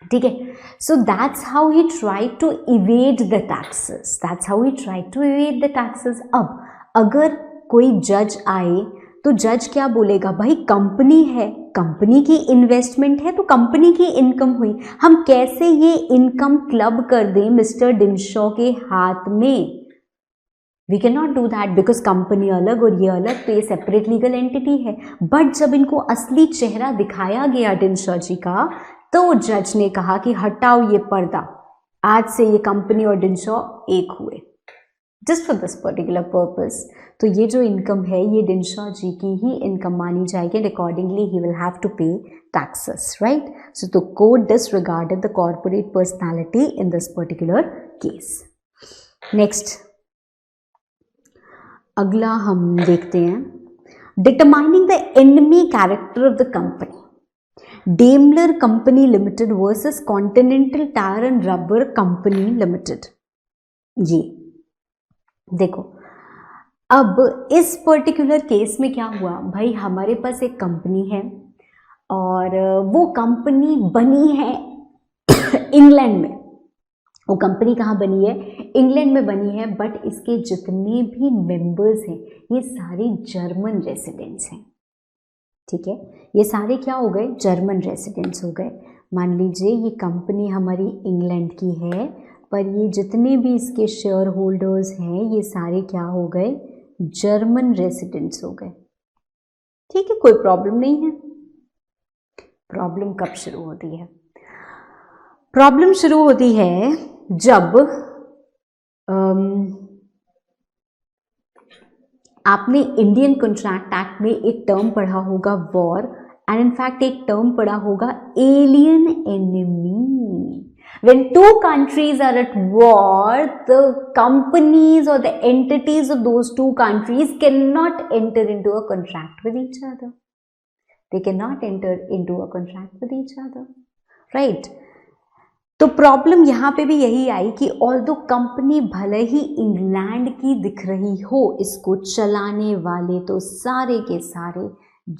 S1: ठीक है, so that's how he try to evade the taxes, that's how he try to evade the taxes. अब अगर कोई जज आए तो जज क्या बोलेगा? भाई कंपनी है, कंपनी की इन्वेस्टमेंट है तो कंपनी की इनकम हुई, हम कैसे ये इनकम क्लब कर दें मिस्टर डिनशॉ के हाथ में? We can not do that because company अलग और ये अलग, तो ये सेपरेट लीगल एंटिटी है. बट जब इनको असली चेहरा दिखाया गया डिनशॉ जी का, तो जज ने कहा कि हटाओ ये पर्दा, आज से ये कंपनी और डिनशॉ एक हुए, just for this particular purpose. तो ये जो इनकम है ये डिनशॉ जी की ही इनकम मानी जाएगी. Accordingly he will have to pay taxes, right? So the court disregarded the corporate personality in this particular case. Next, अगला हम देखते हैं, determining the enemy character of the company. Daimler Company Limited versus Continental Tyre and Rubber Company Limited. ये देखो, अब इस particular case में क्या हुआ? भाई हमारे पास एक कंपनी है और वो कंपनी बनी है इंग्लैंड में. वो कंपनी कहाँ बनी है? इंग्लैंड में बनी है. बट इसके जितने भी मेंबर्स हैं ये सारे जर्मन रेसिडेंट्स हैं. ठीक है, ये सारे क्या हो गए, जर्मन रेसिडेंट्स हो गए। मान लीजिए ये कंपनी हमारी इंग्लैंड की है, पर ये जितने भी इसके शेयर होल्डर्स हैं ये सारे क्या हो गए, जर्मन रेसिडेंट्स हो गए। ठीक है, कोई प्रॉब्लम नहीं है। प्रॉब्लम कब शुरू होती है? प्रॉब्लम शुरू होती है जब आपने इंडियन कॉन्ट्रैक्ट एक्ट में एक टर्म पढ़ा होगा वॉर, एंड इनफैक्ट एक टर्म पढ़ा होगा alien enemy. When two countries are at war, the companies or the entities of those two countries cannot enter into a contract with each other. They cannot enter into a contract with each other, right? तो problem यहाँ पे भी यही आई कि although company भले ही England की दिख रही हो, इसको चलाने वाले तो सारे के सारे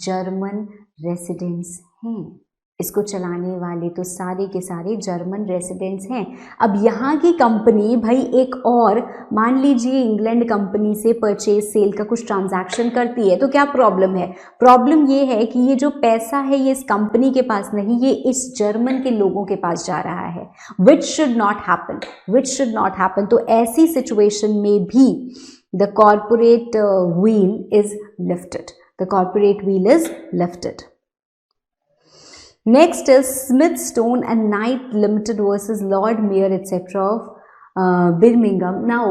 S1: जर्मन रेसिडेंट्स हैं। इसको चलाने वाले तो सारे के सारे जर्मन रेसिडेंट्स हैं। अब यहाँ की कंपनी भाई एक और मान लीजिए इंग्लैंड कंपनी से परचेज सेल का कुछ ट्रांजैक्शन करती है, तो क्या प्रॉब्लम है? प्रॉब्लम ये है कि ये जो पैसा है ये इस कंपनी के पास नहीं, ये इस जर्मन के लोगों के पास जा रहा है, which should not happen, which should not happen. तो ऐसी सिचुएशन में भी the corporate wheel is lifted, the corporate wheel is lifted. Next is Smith, Stone and Knight Limited versus Lord Mayor etc. of Birmingham. Now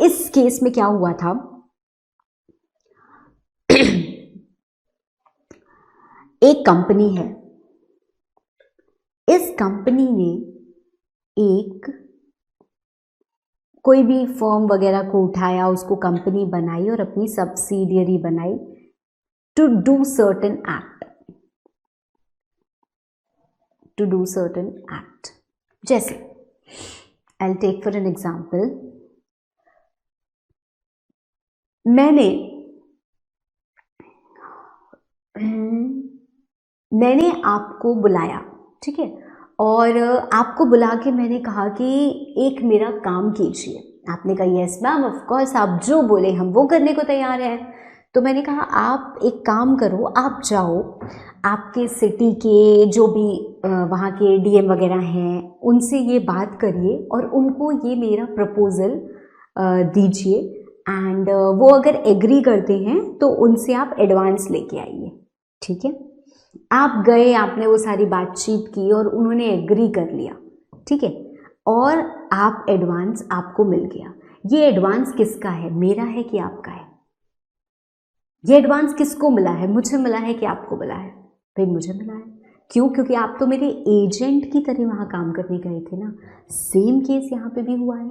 S1: इस case में क्या हुआ था? एक कंपनी है, इस कंपनी ने एक कोई भी फर्म वगैरह को उठाया, उसको कंपनी बनाई और अपनी सब्सिडियरी बनाई to do certain act, to do certain act. जैसे I'll take for an example, मैंने आपको बुलाया, ठीक है, और आपको बुला के मैंने कहा कि एक मेरा काम कीजिए। आपने कहा यस मैम, ऑफ कोर्स, आप जो बोले हम वो करने को तैयार हैं। तो मैंने कहा आप एक काम करो, आप जाओ आपके सिटी के जो भी वहाँ के डीएम वगैरह हैं उनसे ये बात करिए और उनको ये मेरा प्रपोज़ल दीजिए, एंड वो अगर एग्री करते हैं तो उनसे आप एडवांस लेके आइए। ठीक है, आप गए, आपने वो सारी बातचीत की और उन्होंने एग्री कर लिया, ठीक है, और आप एडवांस आपको मिल गया। ये एडवांस किसका है, मेरा है कि आपका है? ये एडवांस किसको मिला है, मुझे मिला है कि आपको मिला है? भाई मुझे मिला है। क्यों? क्योंकि आप तो मेरे एजेंट की तरह वहाँ काम करने गए थे ना। सेम केस यहाँ पे भी हुआ है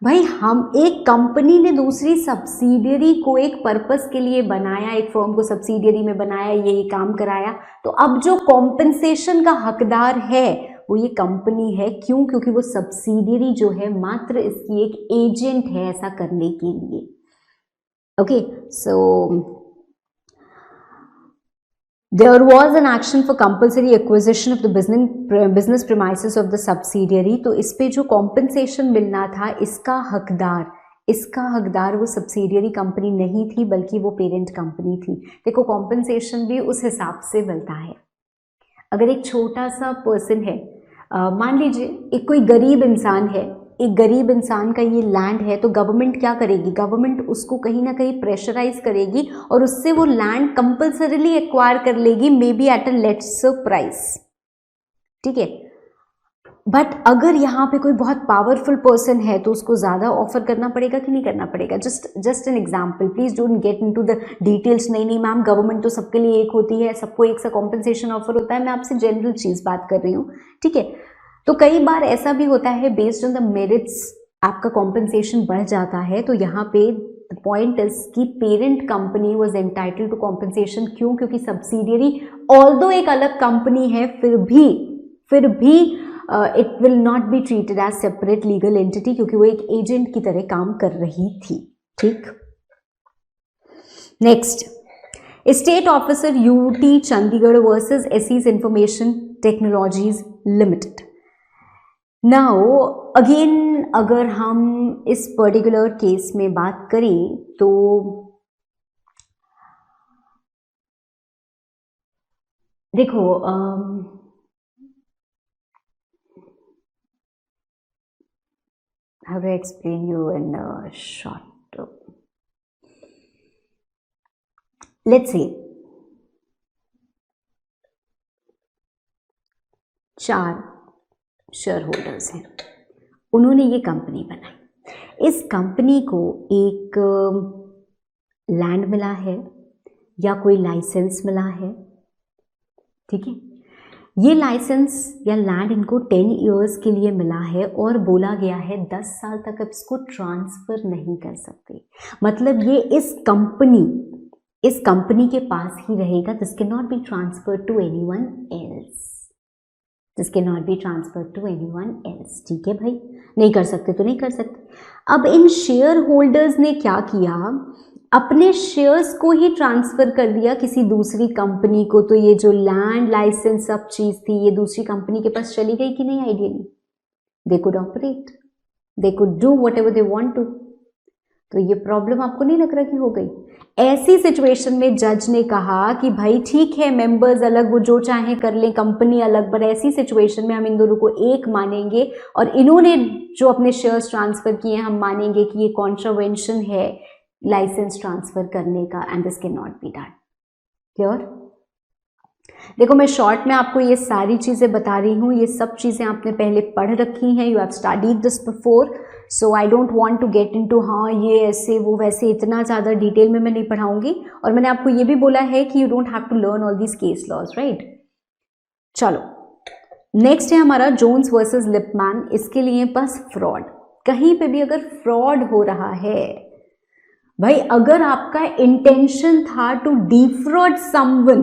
S1: भाई। हम एक कंपनी ने दूसरी सब्सिडियरी को एक पर्पस के लिए बनाया, एक फर्म को सब्सिडियरी में बनाया, ये काम कराया, तो अब जो कॉम्पेंसेशन का हकदार है वो ये कंपनी है। क्यों? क्योंकि वो सब्सिडियरी जो है मात्र इसकी एक एजेंट है ऐसा करने के लिए। Okay, so there was an action for compulsory acquisition of the business premises of the subsidiary। तो इस पे जो compensation मिलना था इसका हकदार वो सब्सिडियरी कंपनी नहीं थी बल्कि वो पेरेंट कंपनी थी। देखो compensation भी उस हिसाब से मिलता है। अगर एक छोटा सा पर्सन है, मान लीजिए एक कोई गरीब इंसान है, एक गरीब इंसान का ये लैंड है, तो गवर्नमेंट क्या करेगी? गवर्नमेंट उसको कहीं ना कहीं प्रेशराइज करेगी और उससे वो लैंड कंपल्सरीली एक्वायर कर लेगी, may be at a lesser price. ठीक है, बट अगर यहाँ पे कोई बहुत पावरफुल पर्सन है तो उसको ज़्यादा ऑफर करना पड़ेगा कि नहीं करना पड़ेगा? Just an example, please don't get into the details. नहीं मैम, गवर्नमेंट तो सबके लिए एक होती है, सबको एक सा कॉम्पनसेशन ऑफर होता है। मैं आपसे जनरल चीज़ बात कर रही हूँ, ठीक है। तो कई बार ऐसा भी होता है, बेस्ड ऑन द मेरिट्स आपका कॉम्पनसेशन बढ़ जाता है। तो यहाँ पे द पॉइंट इज कि parent company was entitled to compensation. क्यों? क्योंकि सब्सिडियरी ऑल्दो एक अलग कंपनी है, फिर भी it will not be treated as separate legal entity, क्योंकि वो एक एजेंट की तरह काम कर रही थी। ठीक, next, state officer UT Chandigarh versus ACs information technologies limited. Now again अगर हम इस पर्टिकुलर केस में बात करें तो देखो how do I explain you in a short? Let's say 4 share holders हैं, उन्होंने ये कंपनी बनाई। इस कंपनी को एक लैंड मिला है या कोई लाइसेंस मिला है, ठीक है। ये लाइसेंस या लैंड इनको 10 इयर्स के लिए मिला है और बोला गया है 10 साल तक अब इसको ट्रांसफ़र नहीं कर सकते। मतलब ये इस कंपनी के पास ही रहेगा। This can not be transferred to anyone else. This can not be transferred to anyone else. ठीक है भाई, नहीं कर सकते तो नहीं कर सकते। अब इन शेयर होल्डर्स ने क्या किया, अपने शेयर्स को ही ट्रांसफ़र कर दिया किसी दूसरी कंपनी को। तो ये जो लैंड लाइसेंस सब चीज़ थी ये दूसरी कंपनी के पास चली गई कि नहीं? Ideally they could operate, they could do whatever they want to. तो ये प्रॉब्लम आपको नहीं लग रहा कि हो गई? ऐसी सिचुएशन में जज ने कहा कि भाई ठीक है, मेंबर्स अलग, वो जो चाहे कर लें, कंपनी अलग, पर ऐसी सिचुएशन में हम इन दोनों को एक मानेंगे और इन्होंने जो अपने शेयर्स ट्रांसफ़र किए हम मानेंगे कि ये कॉन्ट्रावेंशन है लाइसेंस ट्रांसफ़र करने का, and this can not be done. Clear? देखो मैं शॉर्ट में आपको ये सारी चीज़ें बता रही हूँ, ये सब चीज़ें आपने पहले पढ़ रखी हैं, you have studied this before, so I don't want to get into हाँ ये ऐसे वो वैसे, इतना ज़्यादा डिटेल में मैं नहीं पढ़ाऊंगी। और मैंने आपको ये भी बोला है कि you don't have to learn all these case laws, right. चलो नेक्स्ट है हमारा जोन्स वर्सेस लिपमैन। इसके लिए बस फ्रॉड, कहीं पे भी अगर फ्रॉड हो रहा है भाई, अगर आपका इंटेंशन था टू डिफ्रॉड समवन,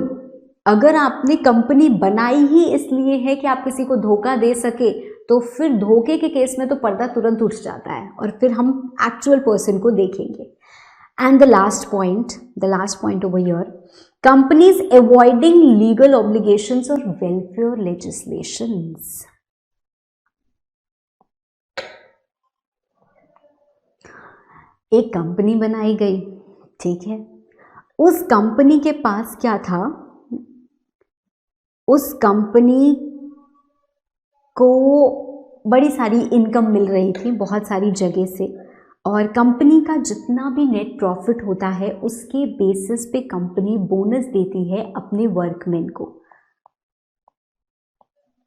S1: अगर आपने कंपनी बनाई ही इसलिए है कि आप किसी को धोखा दे सके, तो फिर धोखे के केस में तो पर्दा तुरंत उठ जाता है और फिर हम एक्चुअल पर्सन को देखेंगे। And the last point over here, companies avoiding legal obligations और वेलफेयर लेजिस्लेशंस। एक कंपनी बनाई गई, ठीक है। उस कंपनी के पास क्या था, उस कंपनी को बड़ी सारी इनकम मिल रही थी बहुत सारी जगह से, और कंपनी का जितना भी नेट प्रॉफिट होता है उसके बेसिस पे कंपनी बोनस देती है अपने वर्कमैन को।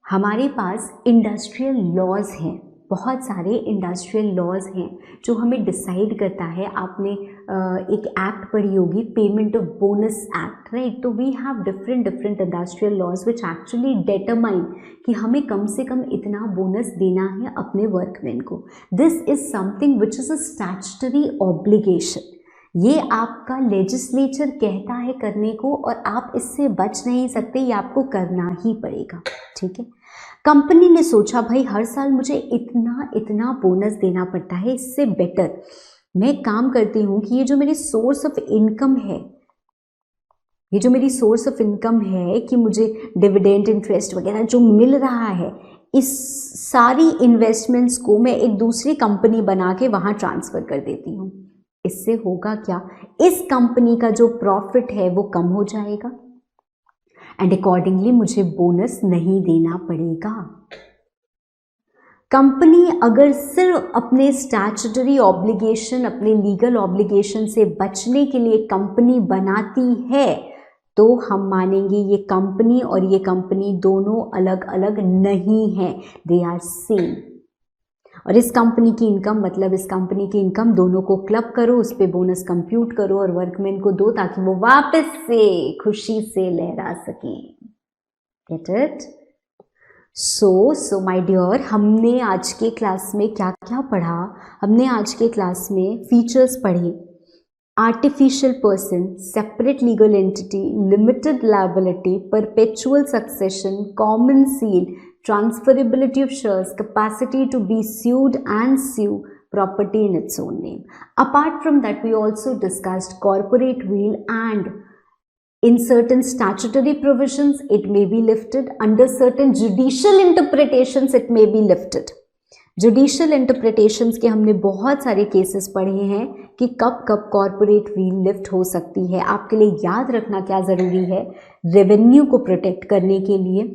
S1: हमारे पास इंडस्ट्रियल लॉज हैं, बहुत सारे इंडस्ट्रियल लॉज हैं जो हमें डिसाइड करता है। आपने एक एक्ट पढ़ी होगी, payment of bonus act, right. तो we have different industrial laws which actually determine कि हमें कम से कम इतना बोनस देना है अपने वर्कमैन को। This is something which is a statutory obligation. ये आपका लेजिस्लेचर कहता है करने को और आप इससे बच नहीं सकते, ये आपको करना ही पड़ेगा, ठीक है। कंपनी ने सोचा भाई हर साल मुझे इतना बोनस देना पड़ता है, इससे बेटर मैं काम करती हूँ कि ये जो मेरी सोर्स ऑफ इनकम है, कि मुझे डिविडेंड इंटरेस्ट वगैरह जो मिल रहा है, इस सारी इन्वेस्टमेंट्स को मैं एक दूसरी कंपनी बना के वहाँ ट्रांसफ़र कर देती हूँ। इससे होगा क्या, इस कंपनी का जो प्रॉफिट है वो कम हो जाएगा एंड अकॉर्डिंगली मुझे बोनस नहीं देना पड़ेगा। कंपनी अगर सिर्फ अपने स्टैट्यूटरी ऑब्लिगेशन, अपने लीगल ऑब्लिगेशन से बचने के लिए कंपनी बनाती है, तो हम मानेंगे ये कंपनी और ये कंपनी दोनों अलग अलग नहीं हैं, दे आर सेम। और इस कंपनी की इनकम मतलब इस कंपनी की इनकम दोनों को क्लब करो, उस पर बोनस कंप्यूट करो और वर्कमैन को दो ताकि वो वापस से खुशी से लहरा सकें। Get it? So my dear, हमने आज के क्लास में क्या क्या पढ़ा? हमने आज के क्लास में फीचर्स पढ़े, artificial person, separate legal entity, limited liability, perpetual succession, common seal, transferability of shares, capacity to be sued and sue, property in its own name. Apart from that, we also discussed corporate will, and in certain statutory provisions it may be lifted, under certain judicial interpretations it may be lifted. Judicial interpretations के हमने बहुत सारे cases पढ़े हैं कि कब कब corporate wheel lift हो सकती है। आपके लिए याद रखना क्या ज़रूरी है, रेवेन्यू को प्रोटेक्ट करने के लिए,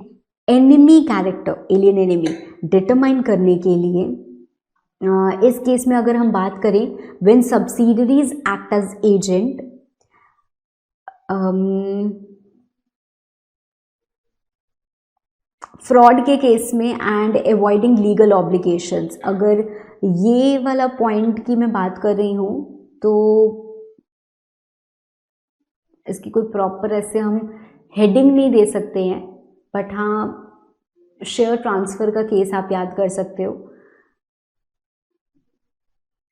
S1: enemy character, alien enemy determine करने के लिए। इस केस में अगर हम बात करें, when subsidiaries act as agent, fraud के केस में, एंड अवॉइडिंग लीगल ऑब्लिगेशंस। अगर ये वाला पॉइंट की मैं बात कर रही हूँ तो इसकी कोई प्रॉपर ऐसे हम हेडिंग नहीं दे सकते हैं, बट हाँ शेयर ट्रांसफ़र का केस आप याद कर सकते हो।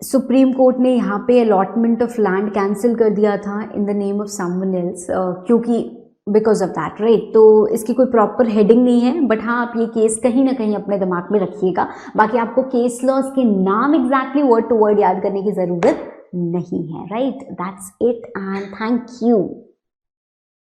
S1: सुप्रीम कोर्ट ने यहाँ पे अलॉटमेंट ऑफ लैंड कैंसिल कर दिया था in the name of someone else, क्योंकि बिकॉज ऑफ दैट, राइट। तो इसकी कोई प्रॉपर हेडिंग नहीं है, बट हाँ आप ये केस कहीं ना कहीं अपने दिमाग में रखिएगा। बाकी आपको केस लॉज के नाम एग्जैक्टली वर्ड टू वर्ड याद करने की ज़रूरत नहीं है, right. That's it and thank you.